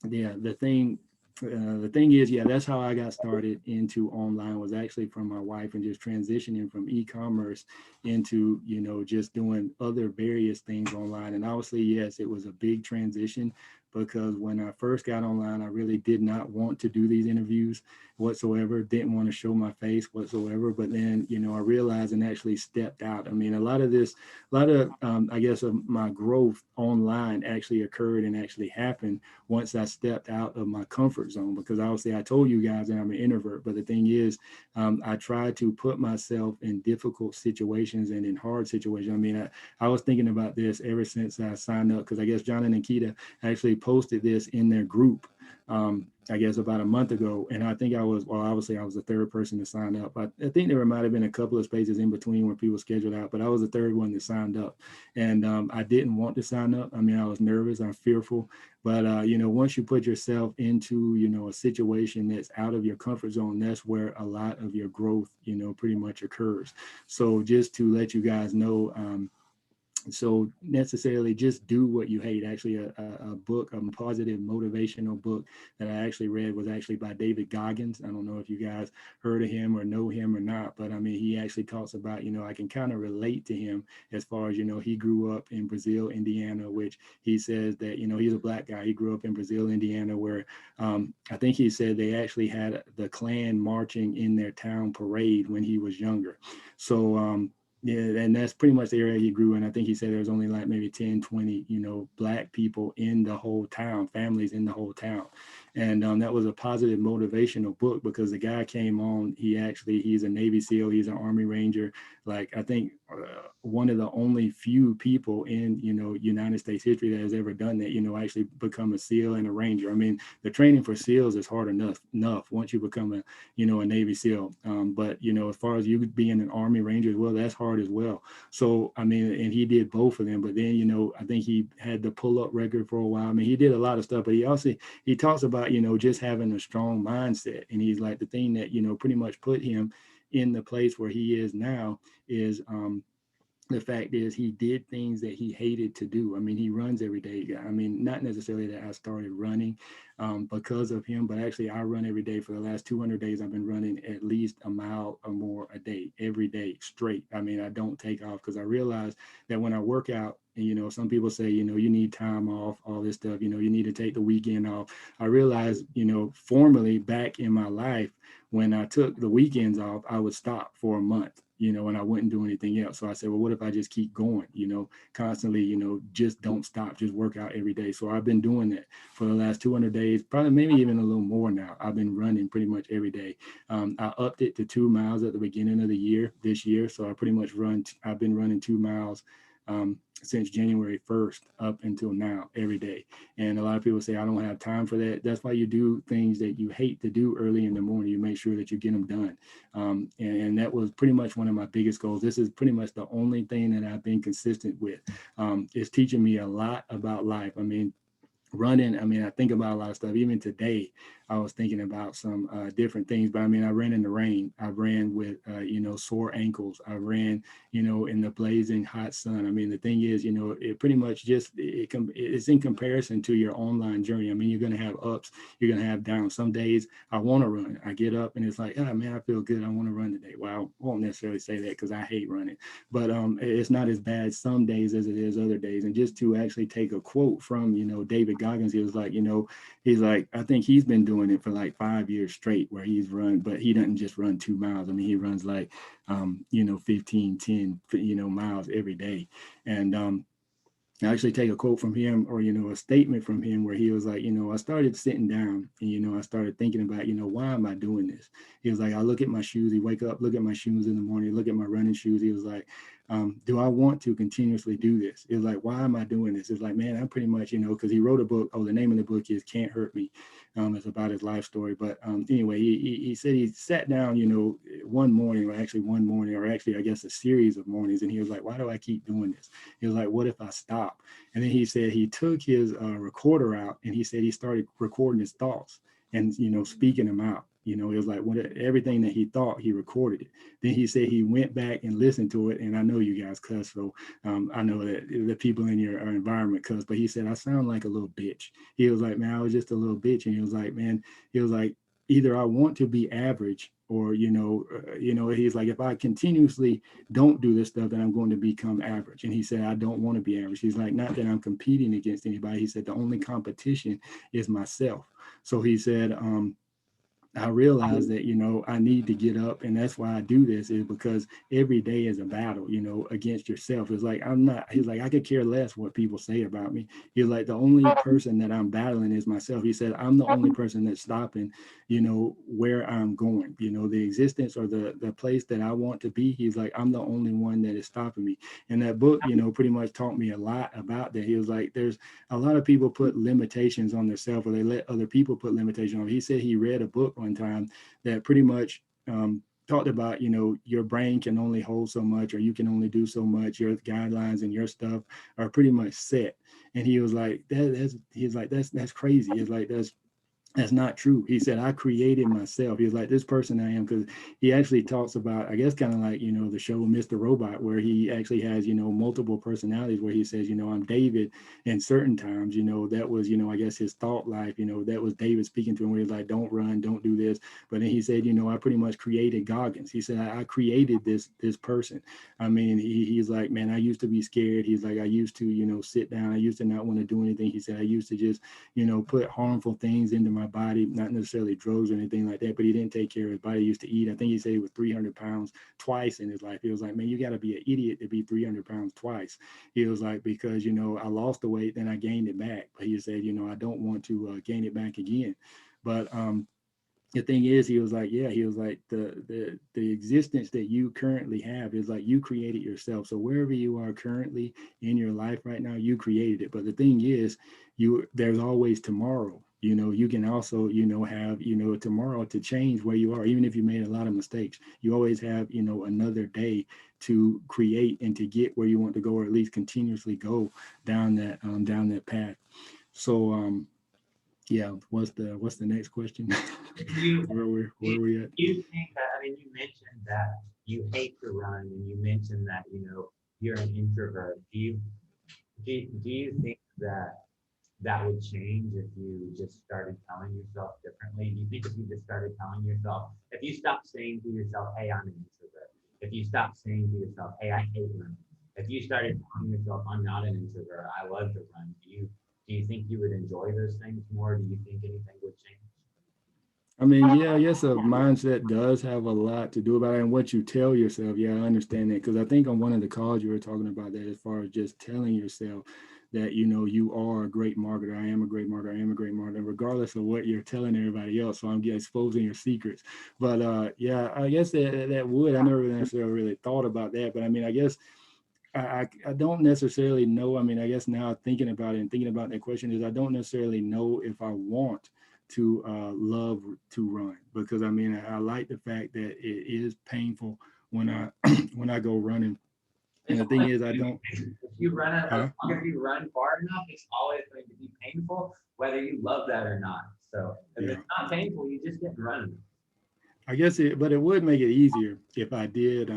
the thing is, that's how I got started into online, was actually from my wife, and just transitioning from e-commerce into just doing other various things online. And obviously, yes, it was a big transition, because when I first got online, I really did not want to do these interviews whatsoever, didn't want to show my face whatsoever. But then, I realized and actually stepped out. I mean, a lot of I guess, of my growth online actually occurred and actually happened once I stepped out of my comfort zone, because obviously I told you guys that I'm an introvert. But the thing is, I try to put myself in difficult situations and in hard situations. I mean, I was thinking about this ever since I signed up, because I guess John and Nikita actually posted this in their group, I guess about a month ago. And I think obviously I was the third person to sign up. I think there might have been a couple of spaces in between where people scheduled out, but I was the third one that signed up. And I didn't want to sign up. I mean, I was nervous, I'm fearful. But, once you put yourself into, a situation that's out of your comfort zone, that's where a lot of your growth, pretty much occurs. So just to let you guys know, so necessarily just do what you hate. Actually, a book, a positive motivational book that I actually read was actually by David Goggins. I don't know if you guys heard of him or know him or not, but I mean, he actually talks about, I can kind of relate to him as far as, he grew up in Brazil, Indiana, which he says that, he's a black guy. He grew up in Brazil, Indiana, where I think he said they actually had the Klan marching in their town parade when he was younger. So, yeah, and that's pretty much the area he grew in. I think he said there was only like maybe 10, 20, black people in the whole town, families in the whole town. And that was a positive motivational book, because the guy came on, he's a Navy SEAL, he's an Army Ranger. Like, I think one of the only few people in, United States history that has ever done that, actually become a SEAL and a Ranger. I mean, the training for SEALs is hard enough once you become a Navy SEAL. But, as far as you being an Army Ranger as well, that's hard as well. So, I mean, and he did both of them. But then, I think he had the pull-up record for a while. I mean, he did a lot of stuff, but he talks about, just having a strong mindset. And he's like, the thing that, pretty much put him in the place where he is now is, the fact is he did things that he hated to do. I mean, he runs every day. I mean, not necessarily that I started running because of him, but actually I run every day. For the last 200 days, I've been running at least a mile or more a day, every day straight. I mean, I don't take off, because I realize that when I work out, and, some people say, you need time off, all this stuff, you need to take the weekend off. I realized, formerly back in my life, when I took the weekends off, I would stop for a month, and I wouldn't do anything else. So I said, well, what if I just keep going, constantly, just don't stop, just work out every day. So I've been doing that for the last 200 days, probably maybe even a little more now. I've been running pretty much every day. I upped it to 2 miles at the beginning of this year. So I pretty much I've been running 2 miles since January 1st up until now, every day. And a lot of people say, I don't have time for that. That's why you do things that you hate to do early in the morning. You make sure that you get them done. And that was pretty much one of my biggest goals. This is pretty much the only thing that I've been consistent with. It's teaching me a lot about life. I mean, running, I mean, I think about a lot of stuff. Even today, I was thinking about some different things, but I mean, I ran in the rain. I ran with, sore ankles. I ran, in the blazing hot sun. I mean, the thing is, it pretty much just, it's in comparison to your online journey. I mean, you're going to have ups, you're going to have downs. Some days I want to run. I get up and it's like, oh man, I feel good. I want to run today. Well, I won't necessarily say that because I hate running, but it's not as bad some days as it is other days. And just to actually take a quote from, David Goggins, he was like, he's like, I think he's been doing it for like 5 years straight where he's run, but he doesn't just run 2 miles. I mean, he runs like, 15, 10, miles every day. And I actually take a quote from him, or, a statement from him where he was like, I started sitting down and, I started thinking about, why am I doing this? He was like, I look at my shoes. He wake up, look at my shoes in the morning, look at my running shoes. He was like, do I want to continuously do this? It was like, why am I doing this? It's like, man, I'm pretty much, because he wrote a book. Oh, the name of the book is Can't Hurt Me. It's about his life story. But anyway, he said he sat down, one morning, or actually, I guess a series of mornings. And he was like, why do I keep doing this? He was like, what if I stop? And then he said he took his recorder out, and he said he started recording his thoughts and, speaking them out. It was like everything that he thought, he recorded it. Then he said he went back and listened to it. And I know you guys cuss, so I know that the people in your environment cuss, but he said, I sound like a little bitch. He was like, man, I was just a little bitch. And he was like, man, he was like, either I want to be average or he's like, if I continuously don't do this stuff, then I'm going to become average. And he said, I don't want to be average. He's like, not that I'm competing against anybody. He said, the only competition is myself. So he said, I realized that, I need to get up, and that's why I do this, is because every day is a battle, against yourself. It's like, he's like, I could care less what people say about me. He's like, the only person that I'm battling is myself. He said, I'm the only person that's stopping, where I'm going, the existence or the place that I want to be. He's like, I'm the only one that is stopping me. And that book, pretty much taught me a lot about that. He was like, there's a lot of people put limitations on themselves, or they let other people put limitations on. He said he read a book one time that pretty much talked about, your brain can only hold so much, or you can only do so much. Your guidelines and your stuff are pretty much set. And he was like, that's crazy. It's like, that's not true. He said, I created myself. He was like, this person I am, because he actually talks about, I guess, kind of like, the show Mr. Robot, where he actually has, multiple personalities, where he says, I'm David in certain times, that was, I guess his thought life, that was David speaking to him, where he's like, don't run, don't do this. But then he said, I pretty much created Goggins. He said, I created this person. I mean, he's like, man, I used to be scared. He's like, I used to, sit down. I used to not want to do anything. He said, I used to just, put harmful things into my body, not necessarily drugs or anything like that, but he didn't take care of his body. He used to eat. I think he said he was 300 pounds twice in his life. He was like, man, you got to be an idiot to be 300 pounds twice. He was like, because, I lost the weight, then I gained it back. But he said, I don't want to gain it back again. But the thing is, he was like, yeah, he was like, the existence that you currently have is like, you created yourself. So wherever you are currently in your life right now, you created it. But the thing is, there's always tomorrow. You can also, have, tomorrow to change where you are. Even if you made a lot of mistakes, you always have, another day to create and to get where you want to go, or at least continuously go down that path. So, yeah, what's the next question? where we at? You think that, I mean, you mentioned that you hate to run, and you mentioned that, you're an introvert. Do you think that would change if you just started telling yourself differently? Do you think if you just started telling yourself, if you stopped saying to yourself, hey, I'm an introvert, if you stopped saying to yourself, hey, I hate running, if you started telling yourself, I'm not an introvert, I love to run, do you think you would enjoy those things more? Do you think anything would change? I mean, yeah, I guess a mindset does have a lot to do about it, and what you tell yourself. Yeah, I understand that, because I think on one of the calls you were talking about that, as far as just telling yourself that, you are a great marketer. I am a great marketer. I am a great marketer, regardless of what you're telling everybody else. So I'm exposing your secrets. But yeah, I guess that would. I never necessarily really thought about that, but I mean, I guess I don't necessarily know. I mean, I guess now thinking about it and thinking about that question is, I don't necessarily know if I want to love to run, because I mean, I like the fact that it is painful when I when I go running. And the thing is, I don't. If you run if you run far enough, it's always going to be painful, whether you love that or not. So if it's not painful, you just get running. I guess but it would make it easier if I did.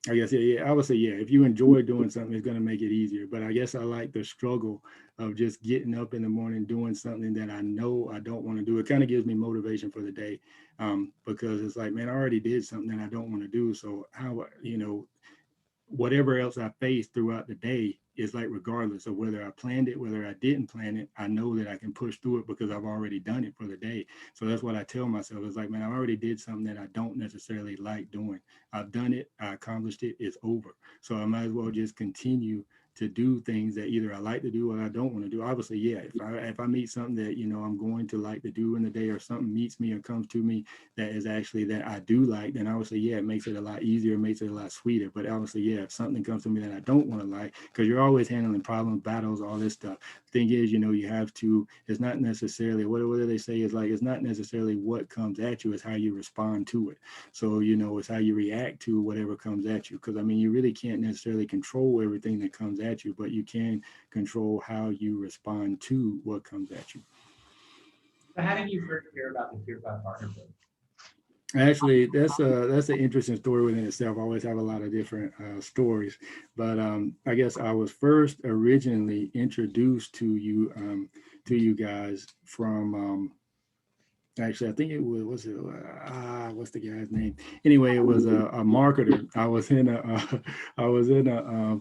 I guess, yeah, I would say, yeah, if you enjoy doing something, it's going to make it easier. But I guess I like the struggle of just getting up in the morning, doing something that I know I don't want to do. It kind of gives me motivation for the day, because it's like, man, I already did something that I don't want to do. So how, whatever else I face throughout the day is like, regardless of whether I planned it, whether I didn't plan it, I know that I can push through it because I've already done it for the day. So that's what I tell myself. It's like, man, I already did something that I don't necessarily like doing. I've done it. I accomplished it. It's over. So I might as well just continue to do things that either I like to do or I don't want to do. Obviously, yeah, if I meet something that, I'm going to like to do in the day, or something meets me or comes to me that is actually that I do like, then obviously, yeah, it makes it a lot easier, it makes it a lot sweeter. But obviously, yeah, if something comes to me that I don't want to like, because you're always handling problems, battles, all this stuff. Thing is, you have to, it's not necessarily, what do they say, is like, it's not necessarily what comes at you, it's how you respond to it. So, it's how you react to whatever comes at you. Because I mean, you really can't necessarily control everything that comes at you, but you can control how you respond to what comes at you. So how did you first hear about the Tier 5 partner program? Actually, that's an interesting story within itself. I always have a lot of different stories, but I guess I was first originally introduced to you guys from actually, I think it what's the guy's name? Anyway, it was a marketer. I was in a, I was in a,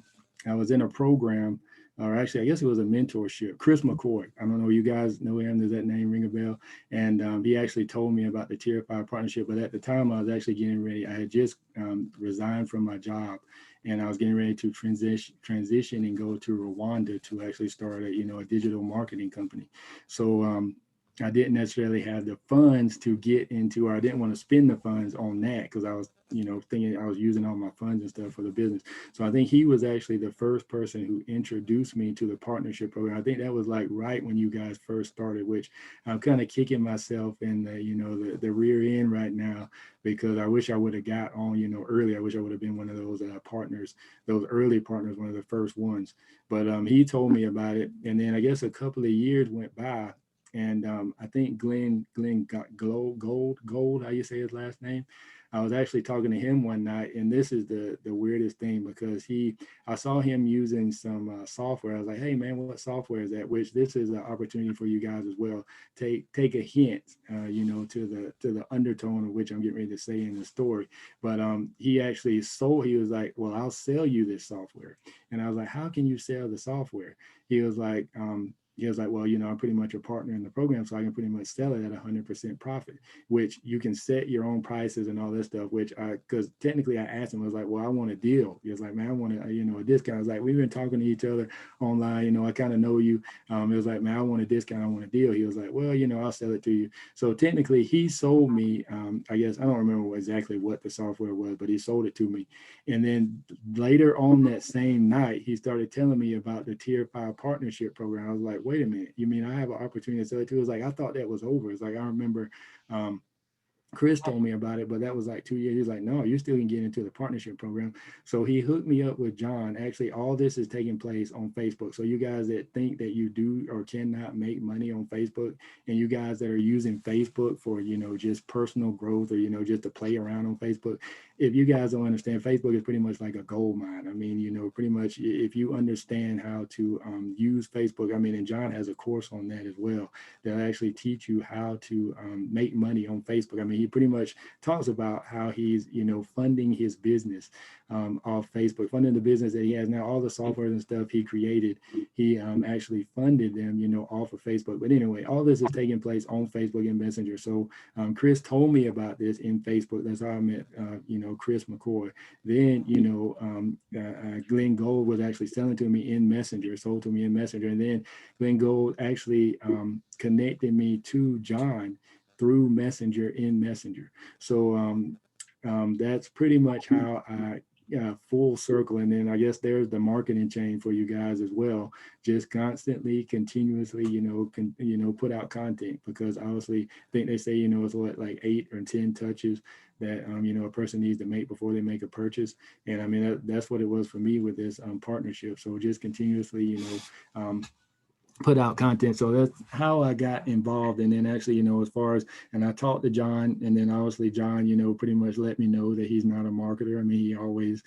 I was in a program, or actually, I guess it was a mentorship. Chris McCoy. I don't know. You guys know him? Does that name ring a bell? And he actually told me about the Tier 5 partnership. But at the time, I was actually getting ready. I had just resigned from my job, and I was getting ready to transition and go to Rwanda to actually start a digital marketing company. So I didn't necessarily have the funds to get into, or I didn't want to spend the funds on that because I was, thinking I was using all my funds and stuff for the business. So I think he was actually the first person who introduced me to the partnership program. I think that was like right when you guys first started, which I'm kind of kicking myself in the rear end right now because I wish I would have got on, early. I wish I would have been one of those partners, those early partners, one of the first ones. But he told me about it, and then I guess a couple of years went by. And I think Glenn got Gold, how you say his last name. I was actually talking to him one night, and this is the weirdest thing because I saw him using some software. I was like, hey man, what software is that? Which this is an opportunity for you guys as well. Take a hint, to the undertone of which I'm getting ready to say in the story. But he actually sold. He was like, well, I'll sell you this software, and I was like, how can you sell the software? He was like, well, I'm pretty much a partner in the program, so I can pretty much sell it at 100% profit, which you can set your own prices and all that stuff, because technically I asked him, I was like, well, I want a deal. He was like, man, I want a discount. I was like, we've been talking to each other online, I kind of know you. It was like, man, I want a discount. I want a deal. He was like, well, I'll sell it to you. So technically he sold me, I guess, I don't remember exactly what the software was, but he sold it to me. And then later on that same night, he started telling me about the Tier 5 partnership program. I was like, wait a minute, you mean I have an opportunity to sell it too? It's like, I thought that was over. It's like, I remember Chris told me about it, but that was like 2 years. He's like, no, you still can get into the partnership program. So he hooked me up with John. Actually, all this is taking place on Facebook. So you guys that think that you do or cannot make money on Facebook, and you guys that are using Facebook for, just personal growth or, just to play around on Facebook, if you guys don't understand, Facebook is pretty much like a gold mine. I mean, pretty much if you understand how to use Facebook, I mean, and John has a course on that as well. They'll actually teach you how to make money on Facebook. I mean, he pretty much talks about how he's, funding his business off Facebook, funding the business that he has now, all the software and stuff he created. He actually funded them, off of Facebook. But anyway, all this is taking place on Facebook and Messenger. So Chris told me about this in Facebook. That's how I met, Chris McCoy. Then, Glenn Gold was actually selling to me in Messenger, sold to me in Messenger. And then Glenn Gold actually connected me to John through Messenger in Messenger. So that's pretty much how I full circle. And then I guess there's the marketing chain for you guys as well. Just constantly, continuously, put out content, because obviously I think they say, it's what, like 8 or 10 touches that, a person needs to make before they make a purchase. And I mean, that's what it was for me with this partnership. So just continuously, put out content. So that's how I got involved. And then actually, as far as, and I talked to John, and then obviously John, pretty much let me know that he's not a marketer. I mean, he always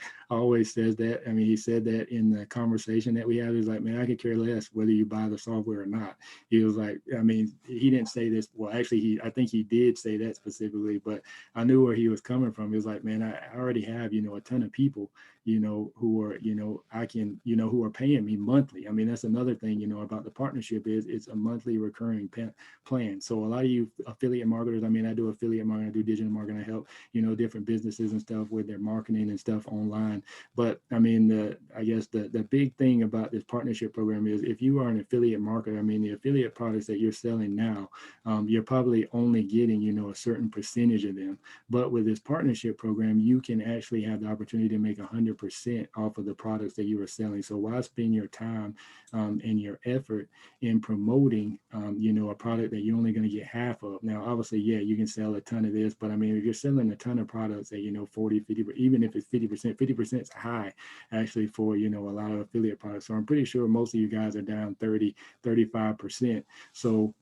says that. I mean, he said that in the conversation that we had. He's like, man, I could care less whether you buy the software or not. He was like, I mean, he didn't say this. Well, actually, I think he did say that specifically, but I knew where he was coming from. He was like, man, I already have, a ton of people, who are, I can, who are paying me monthly. I mean, that's another thing, about the partnership is it's a monthly recurring plan. So a lot of you affiliate marketers, I mean, I do affiliate marketing, I do digital marketing, I help, different businesses and stuff with their marketing and stuff online. But I mean, I guess the big thing about this partnership program is if you are an affiliate marketer, I mean, the affiliate products that you're selling now, you're probably only getting, a certain percentage of them. But with this partnership program, you can actually have the opportunity to make 100% off of the products that you are selling. So why spend your time and your effort in promoting, a product that you're only going to get half of? Now, obviously, yeah, you can sell a ton of this, but I mean, if you're selling a ton of products at, 40, 50, even if it's 50% is high actually for, a lot of affiliate products. So I'm pretty sure most of you guys are down 30, 35%. So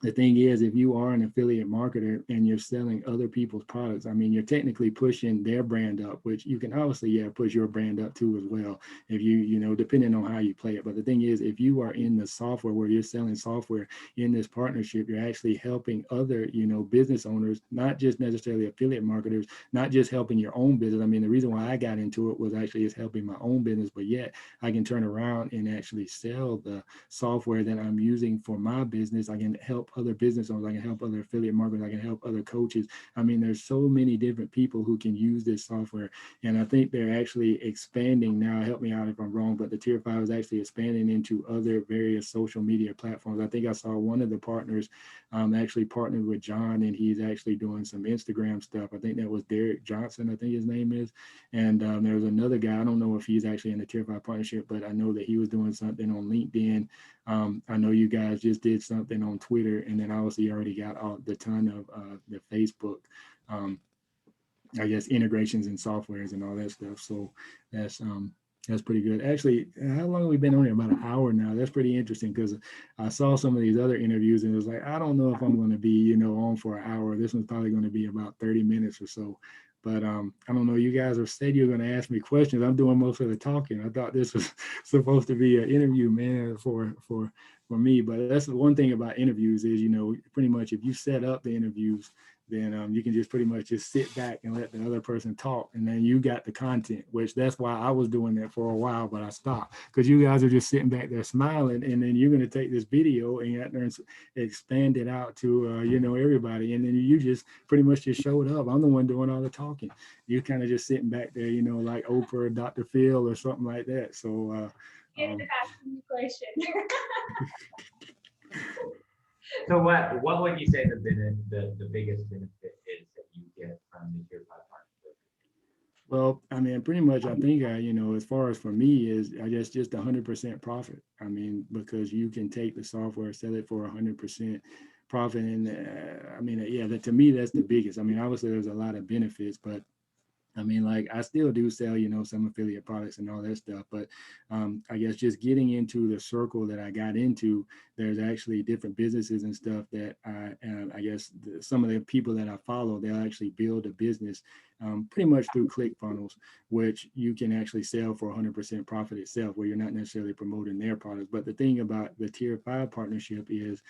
the thing is, if you are an affiliate marketer and you're selling other people's products, I mean, you're technically pushing their brand up, which you can obviously, yeah, push your brand up too as well, if you know, depending on how you play it. But the thing is, if you are in the software where you're selling software in this partnership, you're actually helping other, you know, business owners, not just necessarily affiliate marketers, not just helping your own business. I mean, the reason why I got into it was actually is helping my own business, but yet I can turn around and actually sell the software that I'm using for my business. I can help other business owners. I can help other affiliate marketers. I can help other coaches. I mean, there's so many different people who can use this software. And I think they're actually expanding now. Help me out if I'm wrong, but the Tier 5 is actually expanding into other various social media platforms. I think I saw one of the partners actually partnered with John, and he's actually doing some Instagram stuff. I think that was Derek Johnson, I think his name is. And there was another guy, I don't know if he's actually in the Tier 5 partnership, but I know that he was doing something on LinkedIn. I know you guys just did something on Twitter, and then obviously you already got the ton of the Facebook, I guess, integrations and softwares and all that stuff. So that's pretty good. Actually, how long have we been on here? About an hour now. That's pretty interesting because I saw some of these other interviews and it was like, I don't know if I'm going to be, you know, on for an hour. This one's probably going to be about 30 minutes or so. But I don't know. You guys have said you're going to ask me questions. I'm doing most of the talking. I thought this was supposed to be an interview, man, for me. But that's the one thing about interviews is, you know, pretty much if you set up the interviews, then you can just pretty much just sit back and let the other person talk, and then you got the content, which that's why I was doing that for a while, but I stopped because you guys are just sitting back there smiling, and then you're going to take this video and you have to expand it out to, you know, everybody, and then you just pretty much just showed up. I'm the one doing all the talking. You're kind of just sitting back there, you know, like Oprah or Dr. Phil or something like that. So Asking the question. So what would you say the biggest benefit is that you get from the Tier 5 partnership? well, I mean, pretty much, I think, you know, as far as for me is, I guess, just 100% profit. I mean, because you can take the software, sell it for 100% profit. And I mean, yeah, to me, that's the biggest. I mean, obviously there's a lot of benefits, but I mean, like, I still do sell, you know, some affiliate products and all that stuff, but I guess just getting into the circle that I got into, there's actually different businesses and stuff that I guess some of the people that I follow, they'll actually build a business pretty much through ClickFunnels, which you can actually sell for 100% profit itself, where you're not necessarily promoting their products. But the thing about the Tier 5 partnership is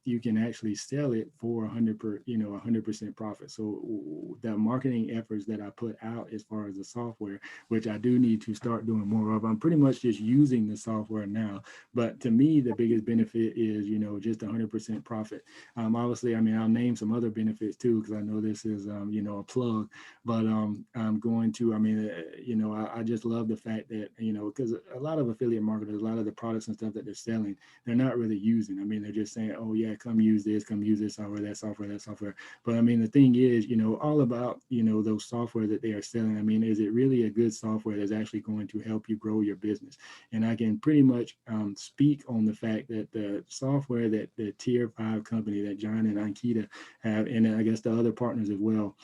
you can actually sell it for 100% profit. So the marketing efforts that I put out as far as the software, which I do need to start doing more of, I'm pretty much just using the software now. But to me, the biggest benefit is, you know, just 100% profit. Obviously, I mean, I'll name some other benefits too, because I know this is, you know, a plug. But I'm going to, I mean, you know, I just love the fact that, you know, because a lot of affiliate marketers, a lot of the products and stuff that they're selling, they're not really using. I mean, they're just saying, oh yeah, come use this software, that software, that software. But I mean, the thing is, you know, all about, you know, those software that they are selling. I mean, is it really a good software that's actually going to help you grow your business? And I can pretty much speak on the fact that the software that the Tier 5 company that John and Ankita have, and I guess the other partners as well,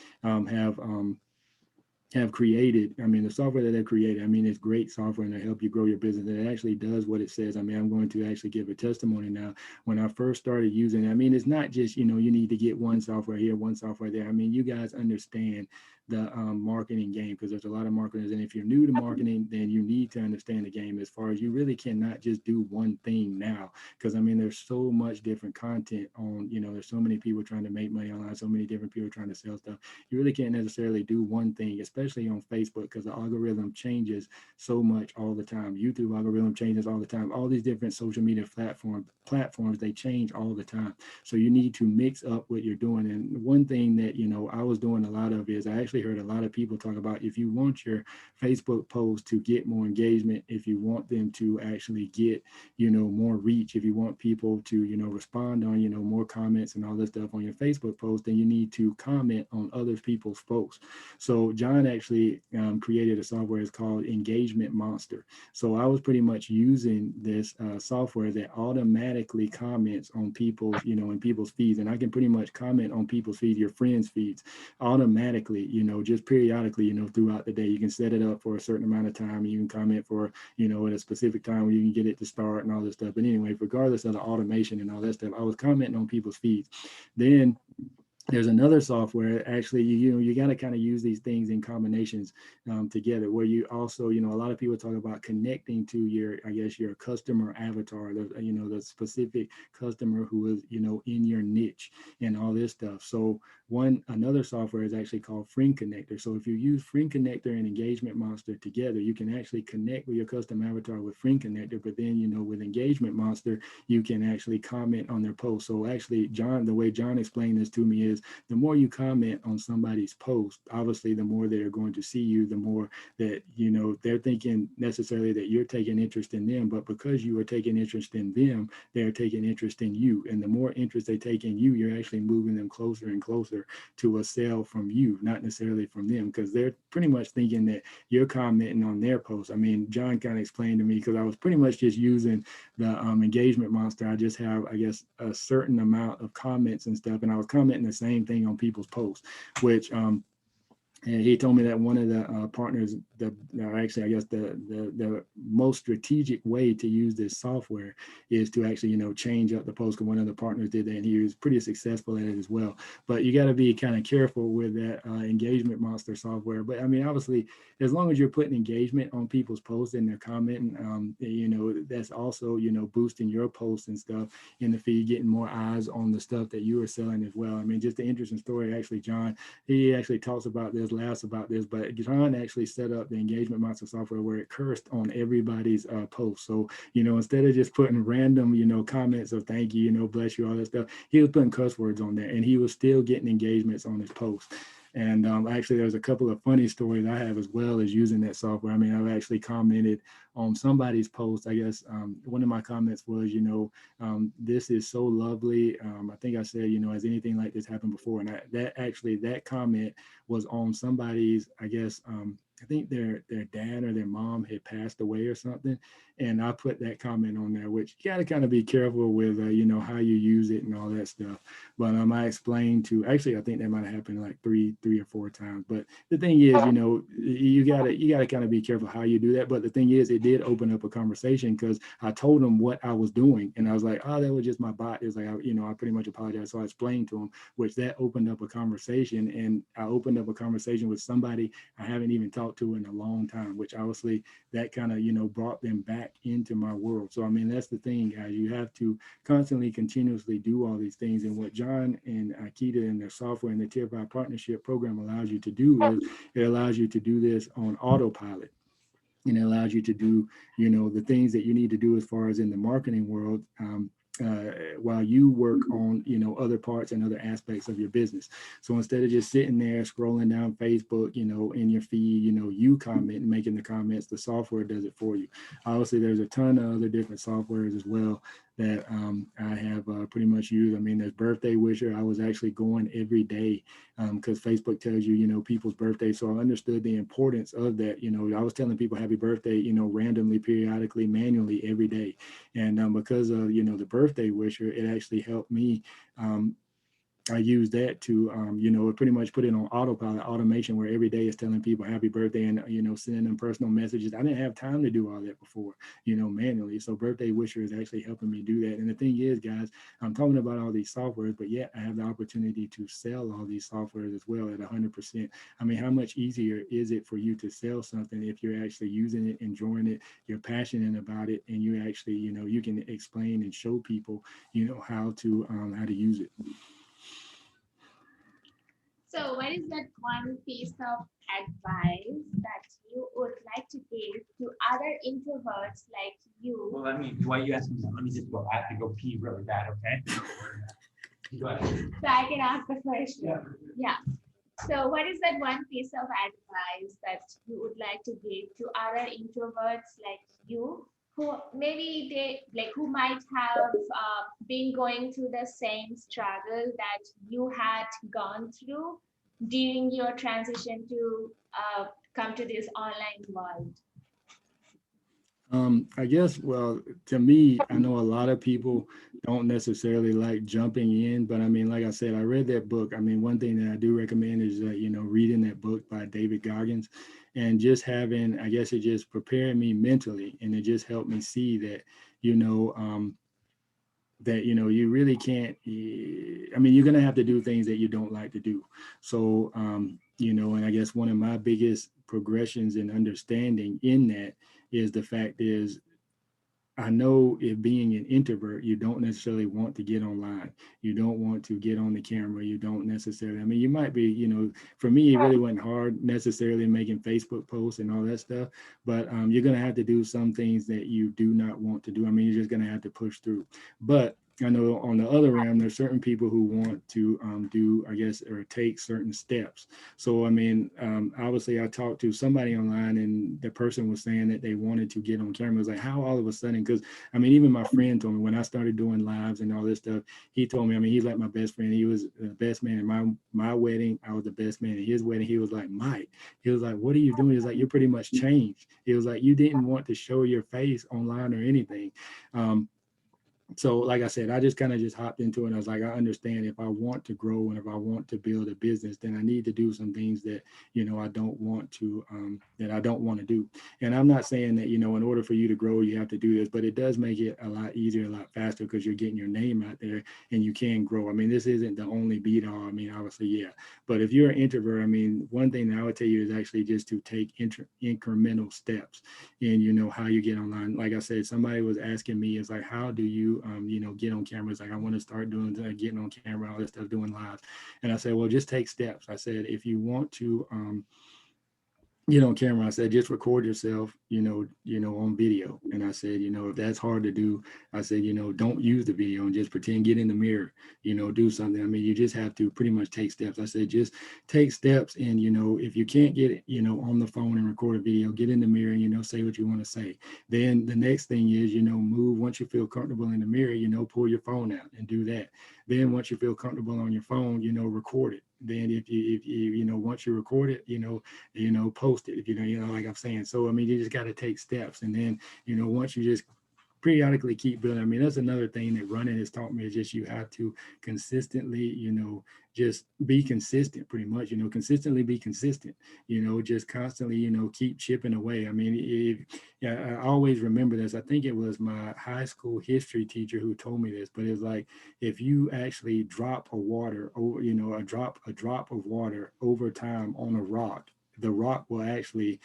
have created. I mean, the software that they've created, I mean, it's great software and it help you grow your business. And it actually does what it says. I mean, I'm going to actually give a testimony now. When I first started using it, I mean, it's not just, you know, you need to get one software here, one software there. I mean, you guys understand the marketing game, because there's a lot of marketers. And if you're new to marketing, then you need to understand the game as far as you really cannot just do one thing now. Because I mean, there's so much different content on, you know, there's so many people trying to make money online, so many different people trying to sell stuff. You really can't necessarily do one thing, especially on Facebook, because the algorithm changes so much all the time. YouTube algorithm changes all the time. All these different social media platforms, they change all the time. So you need to mix up what you're doing. And one thing that, you know, I was doing a lot of is I actually heard a lot of people talk about, if you want your Facebook posts to get more engagement, if you want them to actually get, you know, more reach, if you want people to, you know, respond on, you know, more comments and all this stuff on your Facebook post, then you need to comment on other people's posts. So John actually created a software. It's called Engagement Monster. So I was pretty much using this software that automatically comments on people's, you know, in people's feeds. And I can pretty much comment on people's feeds, your friends' feeds, automatically, you just periodically, throughout the day. You can set it up for a certain amount of time. You can comment for, at a specific time where you can get it to start and all this stuff. But anyway, regardless of the automation and all that stuff, I was commenting on people's feeds. Then there's another software, actually, you got to kind of use these things in combinations together, where you also, a lot of people talk about connecting to your customer avatar, the specific customer who is, in your niche and all this stuff. So another software is actually called Friend Connector. So if you use Friend Connector and Engagement Monster together, you can actually connect with your custom avatar with Friend Connector, but then, with Engagement Monster, you can actually comment on their post. So actually, the way John explained this to me is, the more you comment on somebody's post, obviously the more they're going to see you, the more that, they're thinking necessarily that you're taking interest in them, but because you are taking interest in them, they're taking interest in you. And the more interest they take in you, you're actually moving them closer and closer to a sale from you, not necessarily from them, because they're pretty much thinking that you're commenting on their post. I mean, John kind of explained to me, because I was pretty much just using the engagement monster. I just have, I guess, a certain amount of comments and stuff, and I was commenting the same thing on people's posts, which and he told me that one of the partners, actually, I guess the most strategic way to use this software is to actually, change up the post. Because one of the partners did that, and he was pretty successful at it as well. But you got to be kind of careful with that engagement monster software. But I mean, obviously, as long as you're putting engagement on people's posts and they're commenting, that's also, boosting your posts and stuff in the feed, getting more eyes on the stuff that you are selling as well. I mean, just an interesting story. Actually, John, he actually talks about this, laughs about this, but John actually set up the engagement monster software where it cursed on everybody's posts. So, instead of just putting random, comments of thank you, bless you, all that stuff, he was putting cuss words on there, and he was still getting engagements on his posts. And actually, there's a couple of funny stories I have as well as using that software. I mean, I've actually commented on somebody's post. I guess one of my comments was, this is so lovely. I think I said, has anything like this happened before? And that comment was on somebody's, I guess, I think their dad or their mom had passed away or something. And I put that comment on there, which you got to kind of be careful with, how you use it and all that stuff. But I explained actually, I think that might have happened like three or four times. But the thing is, you gotta kind of be careful how you do that. But the thing is, it did open up a conversation, because I told them what I was doing. And I was like, oh, that was just my bot. It was like, I pretty much apologized. So I explained to them, which that opened up a conversation. And I opened up a conversation with somebody I haven't even talked to in a long time, which obviously that kind of, brought them back into my world. So, I mean, that's the thing, guys. You have to constantly, continuously do all these things. And what John and Akita and their software and the Tier5 partnership program allows you to do is it allows you to do this on autopilot. And it allows you to do, the things that you need to do as far as in the marketing world, while you work on, other parts and other aspects of your business. So instead of just sitting there scrolling down Facebook, in your feed, you comment and making the comments, the software does it for you. Obviously, there's a ton of other different softwares as well that I have pretty much used. I mean, there's Birthday Wisher. I was actually going every day because Facebook tells you, people's birthdays. So I understood the importance of that. I was telling people happy birthday, randomly, periodically, manually every day. And because of, the Birthday Wisher, it actually helped me. I use that to, pretty much put it on autopilot, automation, where every day is telling people happy birthday and, sending them personal messages. I didn't have time to do all that before, manually. So Birthday Wisher is actually helping me do that. And the thing is, guys, I'm talking about all these softwares, but yet I have the opportunity to sell all these softwares as well at 100%. I mean, how much easier is it for you to sell something if you're actually using it, enjoying it, you're passionate about it, and you actually, you can explain and show people, how to use it. So what is that one piece of advice that you would like to give to other introverts like you? Well, while you ask me, let me just go. I have to go pee really bad, okay? Go ahead. So I can ask the question. Yeah. So what is that one piece of advice that you would like to give to other introverts like you, who maybe who might have been going through the same struggle that you had gone through during your transition to come to this online world? I guess, well, to me, I know a lot of people don't necessarily like jumping in, but I mean, like I said, I read that book. I mean, one thing that I do recommend is, reading that book by David Goggins, and just having, I guess it just prepared me mentally, and it just helped me see that, you know, you really can't, I mean, you're going to have to do things that you don't like to do. So, and I guess one of my biggest progressions in understanding in that is the fact is, I know if being an introvert, you don't necessarily want to get online. You don't want to get on the camera. You don't necessarily, I mean, you might be, for me, it really wasn't hard necessarily making Facebook posts and all that stuff, but you're going to have to do some things that you do not want to do. I mean, you're just going to have to push through. But I know on the other end, there's certain people who want to do, I guess, or take certain steps. So, I mean, obviously I talked to somebody online, and the person was saying that they wanted to get on camera. It was like, how all of a sudden, because I mean, even my friend told me when I started doing lives and all this stuff, he told me, I mean, he's like my best friend. He was the best man in my wedding. I was the best man in his wedding. He was like, Mike, he was like, what are you doing? He was like, you're pretty much changed. He was like, you didn't want to show your face online or anything. So like I said, I just kind of just hopped into it. I was like, I understand if I want to grow and if I want to build a business, then I need to do some things that, I don't want to, do. And I'm not saying that, in order for you to grow, you have to do this, but it does make it a lot easier, a lot faster, because you're getting your name out there and you can grow. I mean, this isn't the only beat all. I mean, obviously, yeah. But if you're an introvert, I mean, one thing that I would tell you is actually just to take incremental steps in, how you get online. Like I said, somebody was asking me, is like, how do you, get on camera? It's like, I want to start doing getting on camera, all this stuff, doing live. And I said, well, just take steps. I said, if you want to get on camera, I said, just record yourself, on video. And I said, if that's hard to do, I said, don't use the video and just pretend, get in the mirror, do something. I mean, you just have to pretty much take steps. I said, just take steps. And, if you can't get it, on the phone and record a video, get in the mirror and, say what you want to say. Then the next thing is, move. Once you feel comfortable in the mirror, pull your phone out and do that. Then once you feel comfortable on your phone, record it. Then if you once you record it, post it, if like I'm saying. So, I mean, you just got to take steps. And then, once you just periodically keep building. I mean, that's another thing that running has taught me, is just you have to consistently, just be consistent, pretty much, consistently be consistent, just constantly, keep chipping away. I mean, I always remember this. I think it was my high school history teacher who told me this, but it's like, if you actually drop a water, or, a drop of water over time on a rock, the rock will actually,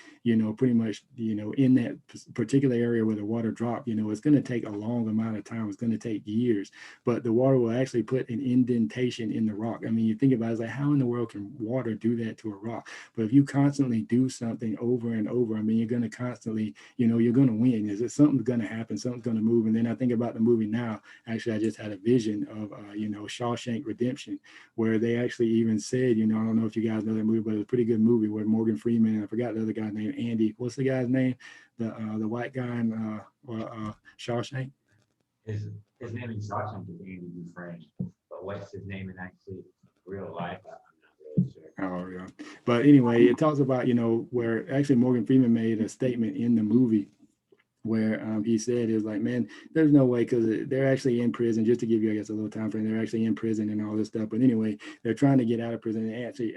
pretty much, in that particular area where the water dropped, it's going to take a long amount of time. It's going to take years, but the water will actually put an indentation in the rock. I mean, you think about it, it's like, how in the world can water do that to a rock? But if you constantly do something over and over, I mean, you're going to constantly, you're going to win. Is it something's going to happen? Something's going to move. And then I think about the movie now. Actually, I just had a vision of, Shawshank Redemption, where they actually even said, I don't know if you guys know that movie, but it was a pretty good movie where Morgan Freeman, and I forgot the other guy's name, Andy. What's the guy's name? The white guy in Shawshank. His name in Shawshank is Andy Dufresne, but what's his name in actually real life? I'm not really sure. Oh yeah. But anyway, it talks about, where actually Morgan Freeman made a statement in the movie where he said, is like, man, there's no way, because they're actually in prison. Just to give you, I guess, a little time frame, they're actually in prison and all this stuff. But anyway, they're trying to get out of prison. And actually,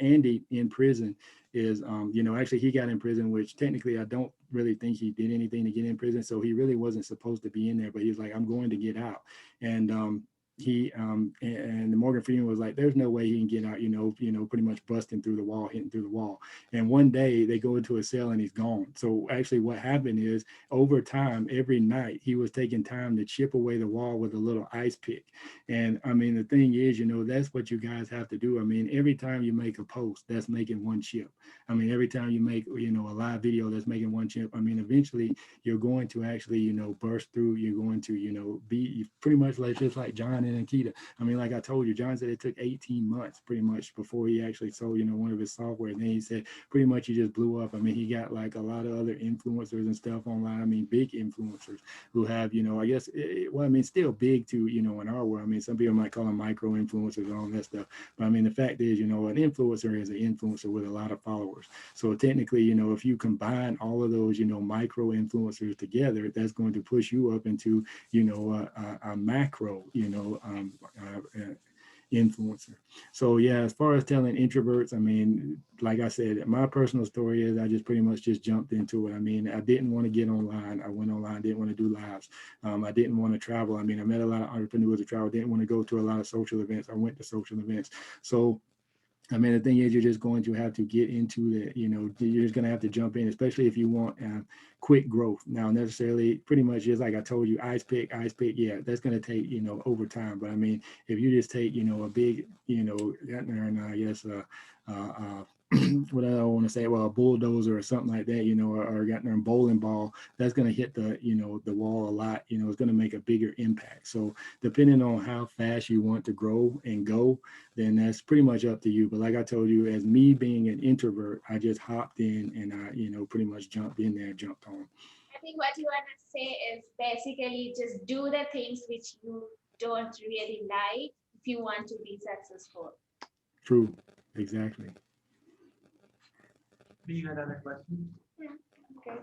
Andy in prison is, actually he got in prison, which technically I don't really think he did anything to get in prison. So he really wasn't supposed to be in there, but he's like, I'm going to get out. And he and Morgan Freeman was like, there's no way he can get out, pretty much busting through the wall, hitting through the wall. And one day they go into a cell and he's gone. So actually what happened is, over time, every night he was taking time to chip away the wall with a little ice pick. And I mean, the thing is, that's what you guys have to do. I mean, every time you make a post, that's making one chip. I mean, every time you make, a live video, that's making one chip. I mean, eventually you're going to actually, burst through. You're going to, be pretty much like, just like John and Nikita. I mean, like I told you, John said it took 18 months pretty much before he actually sold, one of his software. And then he said pretty much he just blew up. I mean, he got like a lot of other influencers and stuff online. I mean, big influencers who have, I guess, well, I mean, still big to, in our world. I mean, some people might call them micro influencers and all that stuff. But I mean, the fact is, an influencer is an influencer with a lot of followers. So technically, if you combine all of those, micro influencers together, that's going to push you up into, a macro, influencer. So yeah, as far as telling introverts, I mean, like I said, my personal story is I just pretty much just jumped into it. I mean, I didn't want to get online. I went online, didn't want to do lives. I didn't want to travel. I mean, I met a lot of entrepreneurs who travel, didn't want to go to a lot of social events. I went to social events. So I mean, the thing is, you're just going to have to get into the, you're just going to have to jump in, especially if you want quick growth. Now, necessarily, pretty much just like I told you, ice pick, yeah, that's going to take, over time. But I mean, if you just take, a big, and I guess, what I want to say, well, a bulldozer or something like that, or got a bowling ball, that's going to hit the, the wall a lot, it's going to make a bigger impact. So depending on how fast you want to grow and go, then that's pretty much up to you. But like I told you, as me being an introvert, I just hopped in and I, pretty much jumped in there and jumped on. I think what you want to say is basically just do the things which you don't really like if you want to be successful. True, exactly. Do you have other questions? Yeah, okay.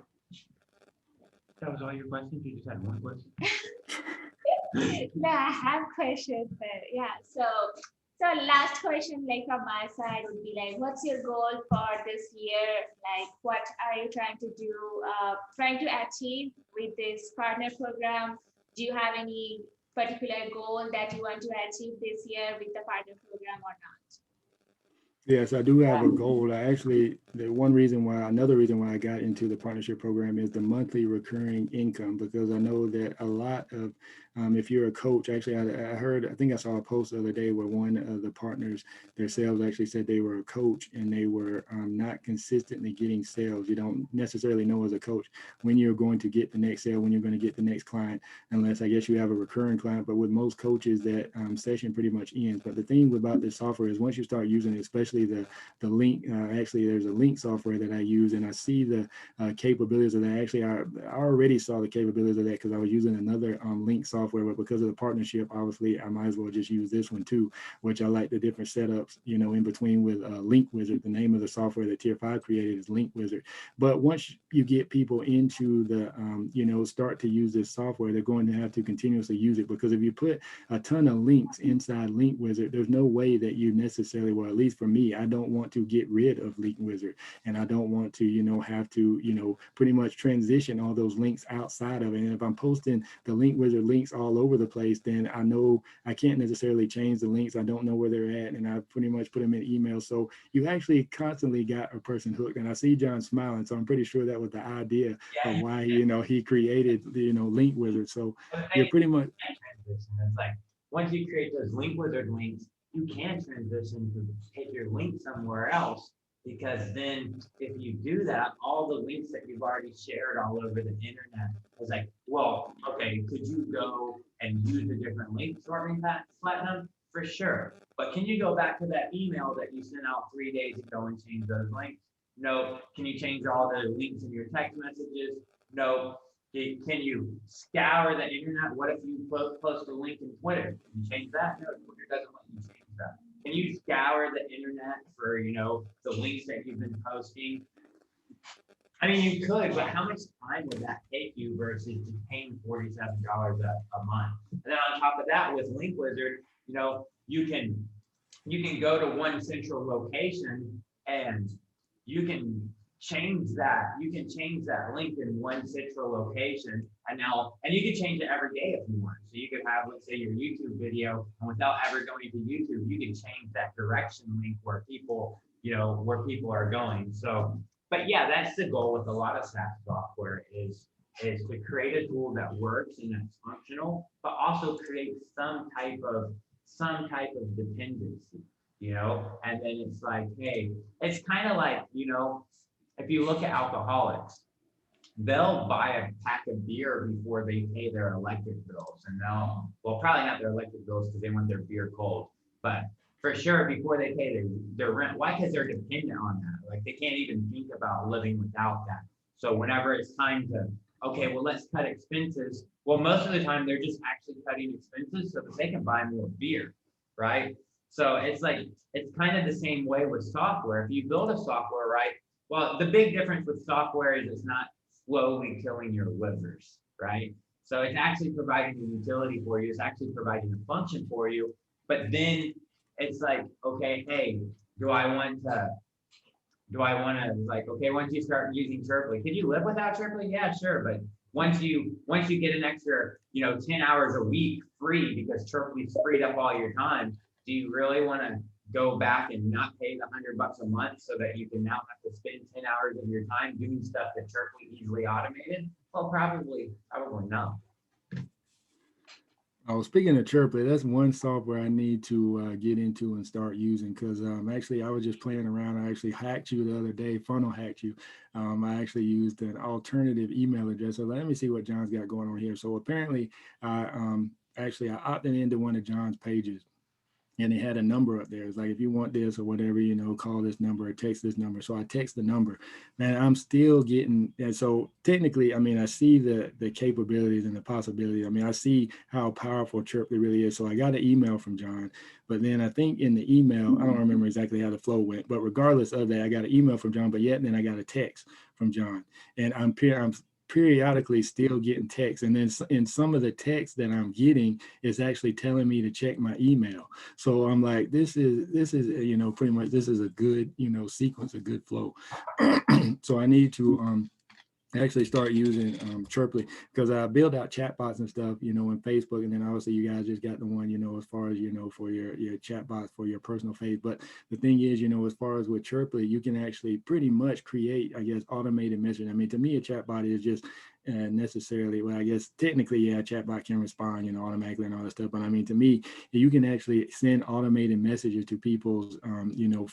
That was all your questions? You just had one question? No, I have questions, but yeah. So last question, like from my side, would be like, what's your goal for this year? Like, what are you trying to do, trying to achieve with this partner program? Do you have any particular goal that you want to achieve this year with the partner program or not? Yes, I do have a goal. Another reason why I got into the partnership program is the monthly recurring income, because I know that a lot of, if you're a coach, actually, I think I saw a post the other day where one of the partners, their sales actually said they were a coach and they were not consistently getting sales. You don't necessarily know as a coach when you're going to get the next sale, when you're going to get the next client, unless I guess you have a recurring client. But with most coaches, that session pretty much ends. But the thing about this software is once you start using it, especially the link, actually there's a link software that I use and I see the capabilities of that. Actually, I already saw the capabilities of that because I was using another link software, but because of the partnership, obviously I might as well just use this one too, which I like the different setups, in between with Link Wizard. The name of the software that Tier5 created is Link Wizard. But once you get people into the, start to use this software, they're going to have to continuously use it, because if you put a ton of links inside Link Wizard, there's no way that you necessarily, well, at least for me, I don't want to get rid of Link Wizard, and I don't want to, have to, pretty much transition all those links outside of it. And if I'm posting the Link Wizard links all over the place, then I know I can't necessarily change the links. I don't know where they're at, and I pretty much put them in email. So you actually constantly got a person hooked. And I see John smiling, so I'm pretty sure that was the idea of why, he created the, Link Wizard. So you're pretty much. It's like, once you create those Link Wizard links, you can transition to take your link somewhere else, because then if you do that, all the links that you've already shared all over the internet is like, well, okay, could you go and use a different link sorting platinum? For sure. But can you go back to that email that you sent out 3 days ago and change those links? No. Can you change all the links in your text messages? No. Can you scour the internet? What if you post a link in Twitter? Can you change that? No, Twitter doesn't let you change that. Can you scour the internet for, the links that you've been posting? I mean, you could, but how much time would that take you versus just paying $47 a month? And then on top of that, with Link Wizard, you can go to one central location and you can change that. You can change that link in one central location, and you can change it every day if you want. So you could have, let's say, your YouTube video, and without ever going to YouTube, you can change that direction link where people are going. So, but yeah, that's the goal with a lot of SaaS software is to create a tool that works and that's functional, but also create some type of dependency, and then it's like, hey, it's kind of like, if you look at alcoholics, they'll buy a pack of beer before they pay their electric bills, and well, probably not their electric bills because they want their beer cold, but for sure before they pay their rent. Why? Because they're dependent on that. Like they can't even think about living without that. So whenever it's time to, okay, well, let's cut expenses. Well, most of the time they're just actually cutting expenses so that they can buy more beer, right? So it's like, it's kind of the same way with software. If you build a software, right? Well, the big difference with software is it's not slowly killing your livers, right? So it's actually providing a utility for you. It's actually providing a function for you. But then it's like, okay, hey, do I want to like, okay, once you start using Chirply, can you live without Chirply? Yeah, sure. But once you get an extra, 10 hours a week free because Chirply's freed up all your time, do you really want to go back and not pay the $100 a month so that you can now have to spend 10 hours of your time doing stuff that Chirply easily automated? Well, probably not. Oh, speaking of Chirply, that's one software I need to get into and start using because actually I was just playing around. I actually hacked you the other day, funnel hacked you. I actually used an alternative email address. So let me see what John's got going on here. So apparently, actually I opted into one of John's pages. And it had a number up there. It's like, if you want this or whatever, call this number or text this number. So I text the number, man, I'm still getting, and so technically, I mean, I see the capabilities and the possibilities. I mean, I see how powerful Chirply really is. So I got an email from John, but then I think in the email, I don't remember exactly how the flow went, but regardless of that, I got an email from John, but yet then I got a text from John, and I'm periodically still getting texts, and then in some of the texts that I'm getting, it's actually telling me to check my email. So I'm like, this is pretty much, this is a good sequence, a good flow. So I need to actually start using Chirply because I build out chatbots and stuff, in Facebook, and then obviously you guys just got the one, as far as for your chatbots for your personal page. But the thing is, as far as with Chirply, you can actually pretty much create, I guess, automated messaging. I mean, to me, a chatbot is just necessarily, well, I guess technically, yeah, a chatbot can respond, automatically and all that stuff. But I mean, to me, you can actually send automated messages to people's,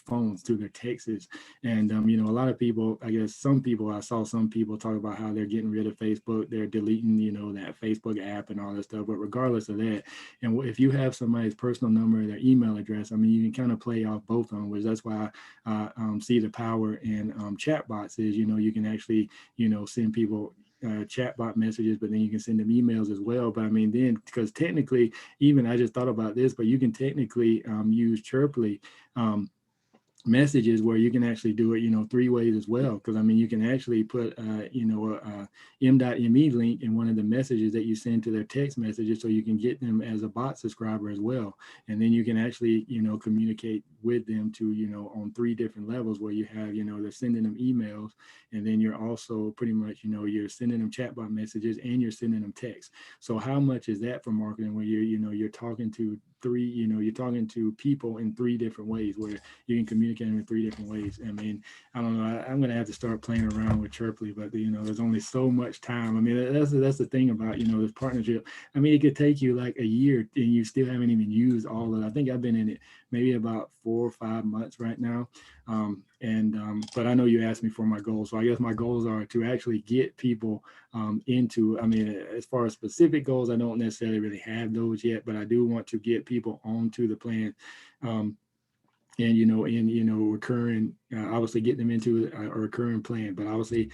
phones, to their texts. And, a lot of people, I guess I saw some people talk about how they're getting rid of Facebook, they're deleting, that Facebook app and all that stuff. But regardless of that, and if you have somebody's personal number, their email address, I mean, you can kind of play off both of them, which that's why I see the power in chatbots is, you can actually, send people chatbot messages, but then you can send them emails as well. But I mean, then, because technically, even I just thought about this, but you can technically use Chirply messages where you can actually do it 3 ways as well, because I mean, you can actually put m.me link in one of the messages that you send to their text messages, so you can get them as a bot subscriber as well. And then you can actually communicate with them to on 3 different levels, where you have they're sending them emails, and then you're also pretty much you're sending them chatbot messages and you're sending them text. So how much is that for marketing, where you're talking to you're talking to people in 3 different ways, where you can communicate in 3 different ways. I mean, I don't know, I'm going to have to start playing around with Chirply, but there's only so much time. I mean, that's the thing about this partnership. I mean, it could take you like a year and you still haven't even used all of it. I think I've been in it maybe about 4 or 5 months right now. But I know you asked me for my goals. So I guess my goals are to actually get people into, I mean, as far as specific goals, I don't necessarily really have those yet, but I do want to get people onto the plan. And recurring, obviously get them into a recurring plan. But obviously,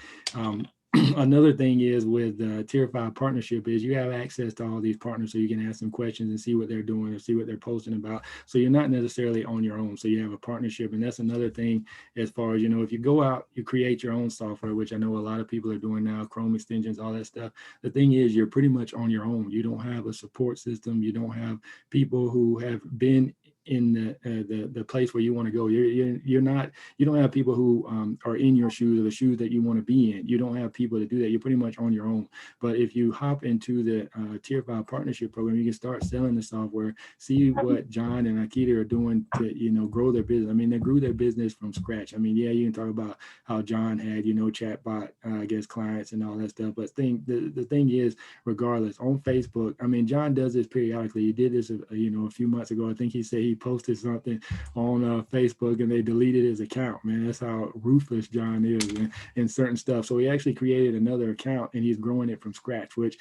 another thing is with the Tier 5 partnership is you have access to all these partners, so you can ask them questions and see what they're doing or see what they're posting about. So you're not necessarily on your own. So you have a partnership, and that's another thing as far as, if you go out, you create your own software, which I know a lot of people are doing now, Chrome extensions, all that stuff. The thing is, you're pretty much on your own. You don't have a support system. You don't have people who have been in the place where you want to go. You don't have people who are in your shoes or the shoes that you want to be in. You don't have people to do that. You're pretty much on your own. But if you hop into the Tier 5 partnership program, you can start selling the software, see what John and Akita are doing to grow their business. I mean, they grew their business from scratch. I mean, yeah, you can talk about how John had chatbot I guess clients and all that stuff, but the thing is, regardless, on Facebook, I mean, John does this periodically. He did this a few months ago. I think he said he posted something on Facebook and they deleted his account, man. That's how ruthless John is in certain stuff. So he actually created another account and he's growing it from scratch, which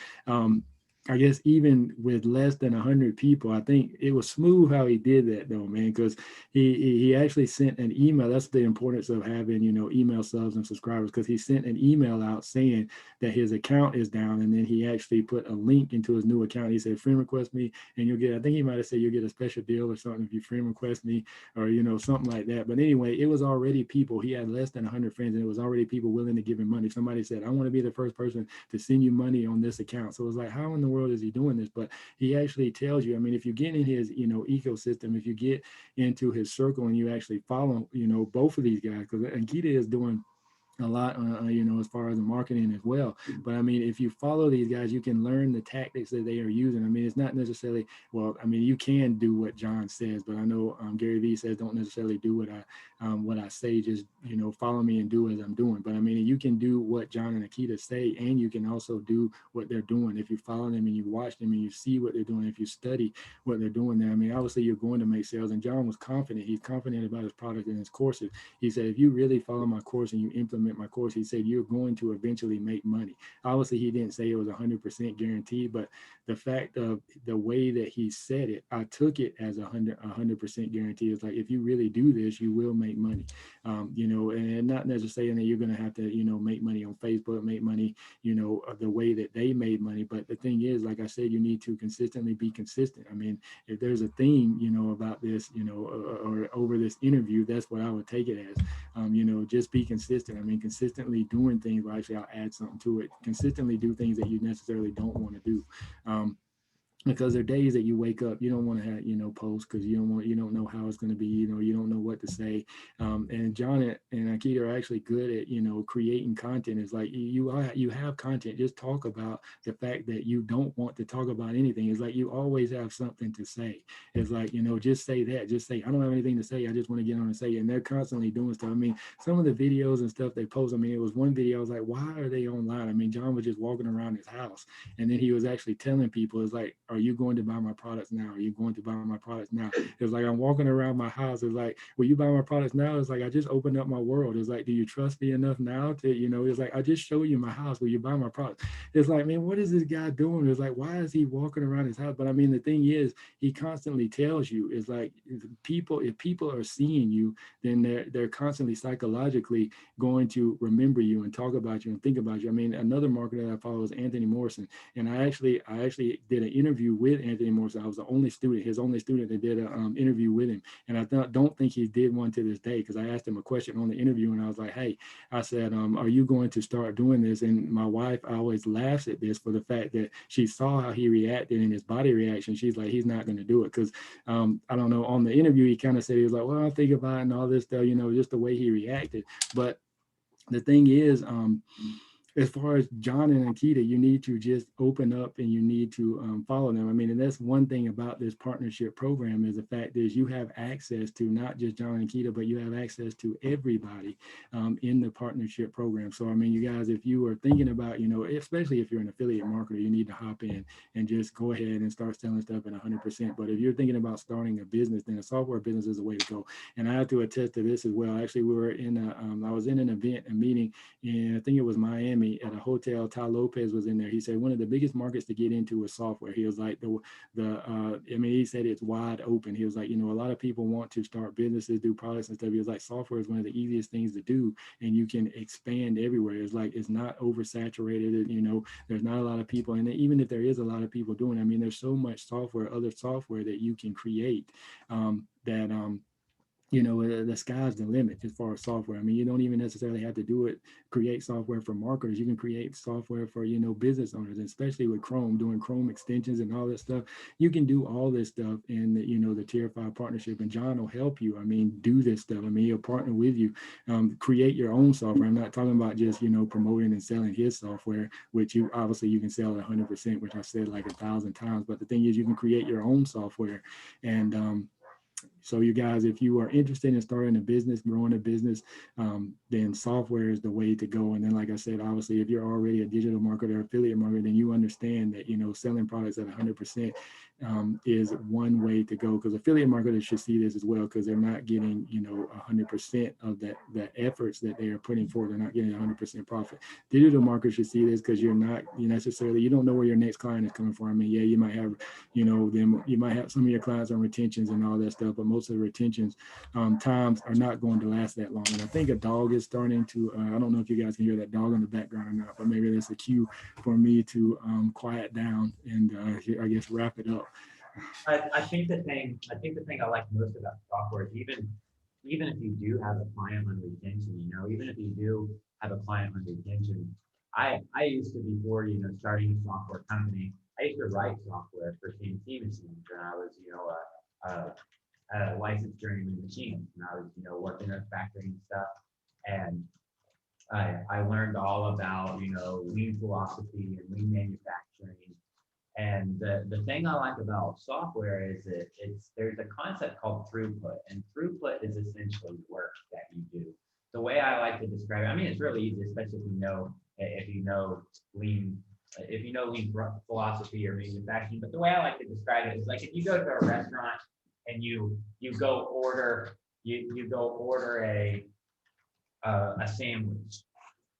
I guess even with less than 100 people, I think it was smooth how he did that though, man, because he actually sent an email. That's the importance of having, email subs and subscribers, because he sent an email out saying that his account is down, and then he actually put a link into his new account. He said, friend request me and you'll get, I think he might have said you'll get a special deal or something if you friend request me, or, something like that. But anyway, it was already people. He had less than 100 friends and it was already people willing to give him money. Somebody said, I want to be the first person to send you money on this account. So it was like, how in the world is he doing this? But he actually tells you, I mean, if you get in his, ecosystem, if you get into his circle and you actually follow, both of these guys, because Ankita is doing a lot, as far as the marketing as well. But I mean, if you follow these guys, you can learn the tactics that they are using. I mean, it's not necessarily, well, I mean, you can do what John says, but I know Gary Vee says don't necessarily do what I say, just, follow me and do as I'm doing. But I mean, you can do what John and Akita say, and you can also do what they're doing. If you follow them and you watch them and you see what they're doing, if you study what they're doing there, I mean, obviously you're going to make sales. And John was confident. He's confident about his product and his courses. He said, if you really follow my course and you implement my course, he said, you're going to eventually make money. Obviously, he didn't say it was 100% guaranteed, but the fact of the way that he said it, I took it as 100% guarantee. It's like, if you really do this, you will make money. And not necessarily that you're going to have to, make money on Facebook, make money, the way that they made money. But the thing is, like I said, you need to consistently be consistent. I mean, if there's a theme, about this, or over this interview, that's what I would take it as. Just be consistent. I mean, consistently doing things. Well, actually, I'll add something to it. Consistently do things that you necessarily don't want to do. Because there are days that you wake up, you don't want to have, post, because you don't know how it's going to be, you don't know what to say. And John and Akita are actually good at, creating content. It's like you have content, just talk about the fact that you don't want to talk about anything. It's like you always have something to say. It's like, just say that, just say, I don't have anything to say. I just want to get on and say it. And they're constantly doing stuff. I mean, some of the videos and stuff they post, I mean, it was one video, I was like, why are they online? I mean, John was just walking around his house, and then he was actually telling people, it's like, are you going to buy my products now? Are you going to buy my products now? It's like, I'm walking around my house. It's like, will you buy my products now? It's like, I just opened up my world. It's like, do you trust me enough now to, it's like, I just show you my house. Will you buy my products? It's like, man, what is this guy doing? It's like, why is he walking around his house? But I mean, the thing is, he constantly tells you, it's like, if people are seeing you, then they're constantly psychologically going to remember you and talk about you and think about you. I mean, another marketer that I follow is Anthony Morrison. And I actually did an interview with Anthony Morrison. I was the only student, his only student that did an interview with him. And I don't think he did one to this day, because I asked him a question on the interview and I was like, hey, I said, are you going to start doing this? And my wife always laughs at this for the fact that she saw how he reacted in his body reaction. She's like, he's not going to do it. Because I don't know, on the interview, he kind of said, he was like, well, I'll think about it and all this stuff, just the way he reacted. But the thing is, as far as John and Ankita, you need to just open up and you need to follow them. I mean, and that's one thing about this partnership program, is the fact is you have access to not just John and Ankita, but you have access to everybody in the partnership program. So, I mean, you guys, if you are thinking about, especially if you're an affiliate marketer, you need to hop in and just go ahead and start selling stuff at 100%. But if you're thinking about starting a business, then a software business is the way to go. And I have to attest to this as well. Actually, we were I was in a meeting in, I think it was Miami, at a hotel. Tai Lopez was in there. He said one of the biggest markets to get into is software. He was like, he said it's wide open. He was like, a lot of people want to start businesses, do products and stuff. He was like, software is one of the easiest things to do, and you can expand everywhere. It's like, it's not oversaturated. There's not a lot of people, and even if there is a lot of people doing, I mean, there's so much other software that you can create the sky's the limit as far as software. I mean, you don't even necessarily have to create software for marketers. You can create software for, business owners, and especially with Chrome, doing Chrome extensions and all that stuff. You can do all this stuff in the Tier 5 partnership, and John will help you. I mean, do this stuff. I mean, he'll partner with you, create your own software. I'm not talking about just, promoting and selling his software, which you can sell at 100%, which I said like 1,000 times. But the thing is, you can create your own software, and So you guys, if you are interested in starting a business, growing a business, then software is the way to go. And then, like I said, obviously, if you're already a digital marketer, affiliate marketer, then you understand that, you know, selling products at 100% is one way to go, because affiliate marketers should see this as well, because they're not getting, you know, 100% of the efforts that they are putting forward. They're not getting 100% profit. Digital marketers should see this, because you don't know where your next client is coming from. I mean, yeah, you might have, you know, you might have some of your clients on retentions and all that stuff, but most of the retentions times are not going to last that long. And I think a dog is starting to, I don't know if you guys can hear that dog in the background or not, but maybe that's a cue for me to quiet down and I guess wrap it up. I think the thing I like most about software is even if you do have a client on retention, you know, even if you do have a client on retention, I used to, before, you know, starting a software company, I used to write software for CNC machines, and I was, you know, a licensed journeyman machinist, and I was, you know, working at factory and stuff, and I learned all about, you know, lean philosophy and lean manufacturing. And the thing I like about software is that there's a concept called throughput, and throughput is essentially work that you do. The way I like to describe it, I mean, it's really easy, especially if you know lean philosophy or manufacturing. But the way I like to describe it is like if you go to a restaurant and you go order a sandwich.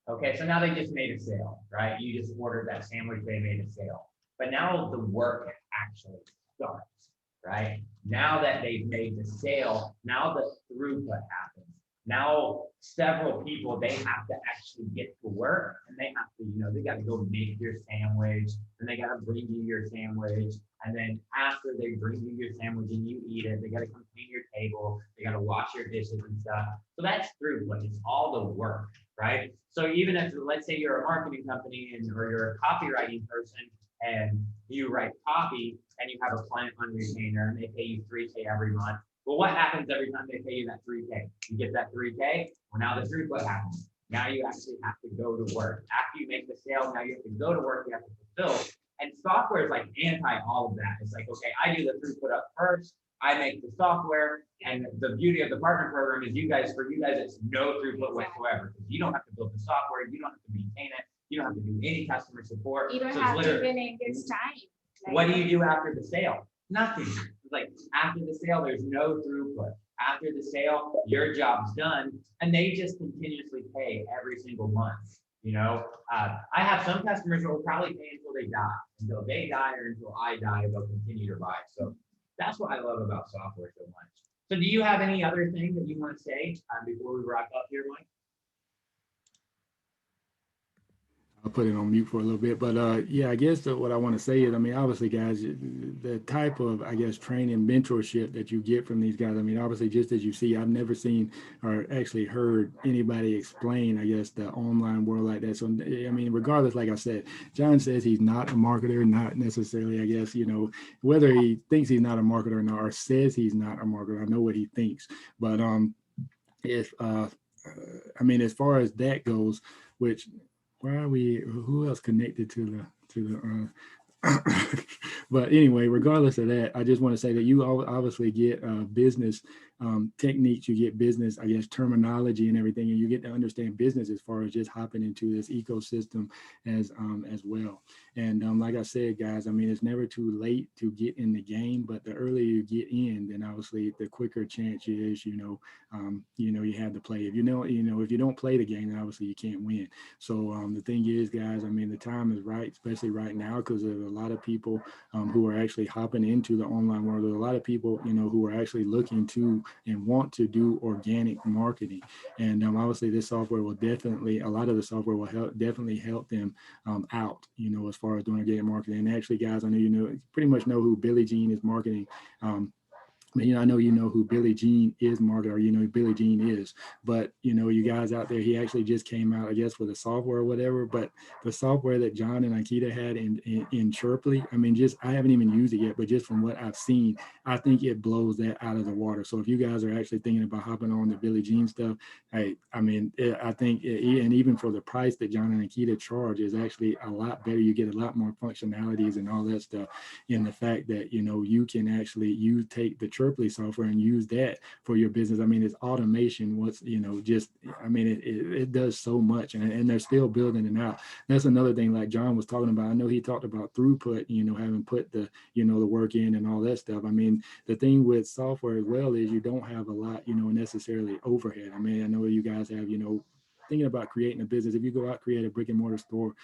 Okay, so now they just made a sale, right? You just ordered that sandwich, they made a sale. But now the work actually starts, right? Now that they've made the sale, now the throughput happens. Now several people, they have to actually get to work, and they have to, you know, they got to go make your sandwich, and they got to bring you your sandwich. And then after they bring you your sandwich and you eat it, they got to come clean your table, they got to wash your dishes and stuff. So that's throughput. It's all the work, right? So even if, let's say you're a marketing company or you're a copywriting person, and you write copy and you have a client on retainer and they pay you $3K every month. Well, what happens every time they pay you that $3K? You get that $3K. Well, now the throughput happens. Now you actually have to go to work. After you make the sale, now you have to go to work, you have to fulfill. And software is like anti all of that. It's like, okay, I do the throughput up first. I make the software, and the beauty of the partner program is for you guys, it's no throughput whatsoever, because you don't have to build the software, you don't have to maintain it, you don't have to do any customer support. You don't have to even invest time. What do you do after the sale? Nothing. It's like after the sale, there's no throughput. After the sale, your job's done, and they just continuously pay every single month. You know, I have some customers who will probably pay until they die, or until I die, they'll continue to buy. So that's what I love about software so much. So do you have any other thing that you want to say before we wrap up here, Mike? I'll put it on mute for a little bit, but yeah, I guess what I want to say is, I mean, obviously, guys, the type of, I guess, training, mentorship that you get from these guys, I mean, obviously, just as you see, I've never seen or actually heard anybody explain, I guess, the online world like that. So, I mean, regardless, like I said, John says he's not a marketer, not necessarily, I guess, you know, whether he thinks he's not a marketer or not, or says he's not a marketer, I know what he thinks, but I mean, as far as that goes, which, who else connected to the but anyway, regardless of that, I just want to say that you obviously get business techniques, you get business, I guess, terminology and everything, and you get to understand business as far as just hopping into this ecosystem as well. And like I said, guys, I mean, it's never too late to get in the game, but the earlier you get in, then obviously the quicker chance is, you have to play. If you don't play the game, then obviously you can't win. So the thing is, guys, I mean, the time is right, especially right now, because there's a lot of people who are actually hopping into the online world. There's a lot of people, who are actually looking to and want to do organic marketing. And obviously this software will definitely, a lot of the software will definitely help them out, as far as doing organic marketing. And actually, guys, I know pretty much know who Billie Jean is marketing. I know who Billie Jean is marketing, or who Billie Jean is, but you guys out there, he actually just came out, I guess, with a software or whatever, but the software that John and Ankita had in Chirply, I mean, I haven't even used it yet, but just from what I've seen, I think it blows that out of the water. So if you guys are actually thinking about hopping on the Billie Jean stuff, I think, and even for the price that John and Ankita charge, is actually a lot better. You get a lot more functionalities and all that stuff, in the fact that, you can actually, you take the Chirply software and use that for your business. I mean, it's automation. What's, you know, just, I mean, it does so much, and they're still building it out. That's another thing, like John was talking about. I know he talked about throughput, you know, having put the, you know, the work in and all that stuff. I mean, the thing with software as well is you don't have a lot, you know, necessarily overhead. I mean, I know you guys have, you know, thinking about creating a business. If you go out, create a brick and mortar store,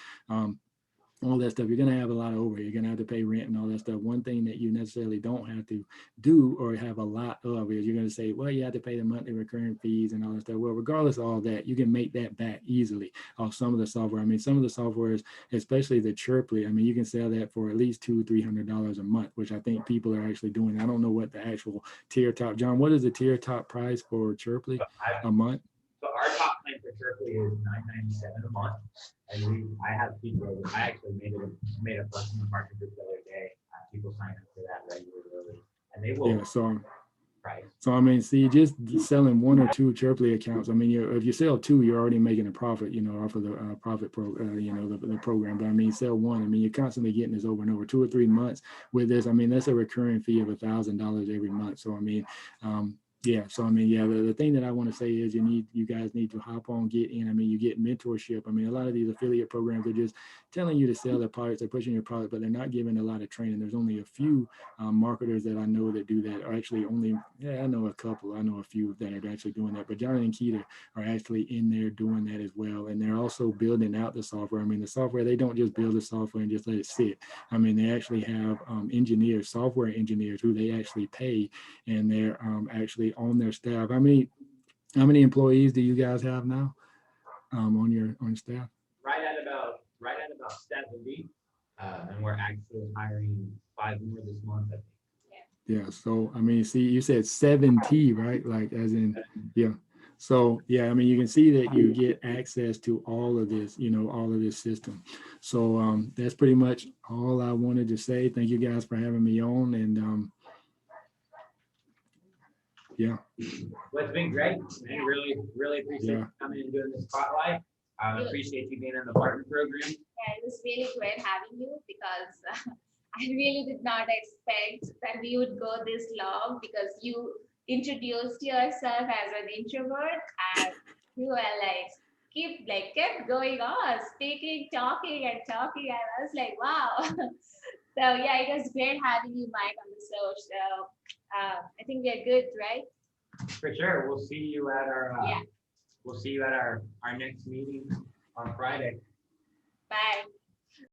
all that stuff, you're going to have a lot of overhead. You're going to have to pay rent and all that stuff. One thing that you necessarily don't have to do or have a lot of is you're going to say, well, you have to pay the monthly recurring fees and all that stuff. Well, regardless of all that, you can make that back easily off some of the software. I mean, some of the softwares, especially the Chirply, I mean, you can sell that for at least $200-300 a month, which I think people are actually doing. I don't know what the actual tier top, John, what is the tier top price for Chirply a month? So our top plan for Chirply is $9.97 a month. And I have people, I actually made a personal partnership the other day. People sign up for that regularly, and they will. Yeah, so price. So, I mean, see, just selling one or two Chirply accounts, I mean, if you sell two, you're already making a profit, you know, off of the profit you know, the program. But I mean, sell one, I mean, you're constantly getting this over and over, 2 or 3 months with this. I mean, that's a recurring fee of $1,000 every month. So, I mean, yeah. So, I mean, yeah, the thing that I want to say is you guys need to hop on, get in. I mean, you get mentorship. I mean, a lot of these affiliate programs are just telling you to sell their products, they're pushing your product, but they're not giving a lot of training. There's only a few marketers that I know that do that, or actually only, yeah, I know a couple, I know a few that are actually doing that, but John and Keita are actually in there doing that as well. And they're also building out the software. I mean, the software, they don't just build the software and just let it sit. I mean, they actually have engineers, software engineers who they actually pay, and they're actually on their staff. How many employees do you guys have now on your staff? Right at about 70, and we're actually hiring 5 more this month, I think. Yeah. So, I mean, see, you said 70, right? Like, as in, yeah. So, yeah, I mean, you can see that you get access to all of this, you know, all of this system. So that's pretty much all I wanted to say. Thank you guys for having me on. And yeah. Well, it's been great. Man. Really appreciate you coming and doing this spotlight. I appreciate you being in the partner program. Yeah, it was really great having you, because I really did not expect that we would go this long, because you introduced yourself as an introvert and you were kept going on, speaking, talking and talking. And I was like, wow. So yeah, it was great having you, Mike, on the show. So I think we're good, right? For sure. We'll see you at our next meeting on Friday. Bye.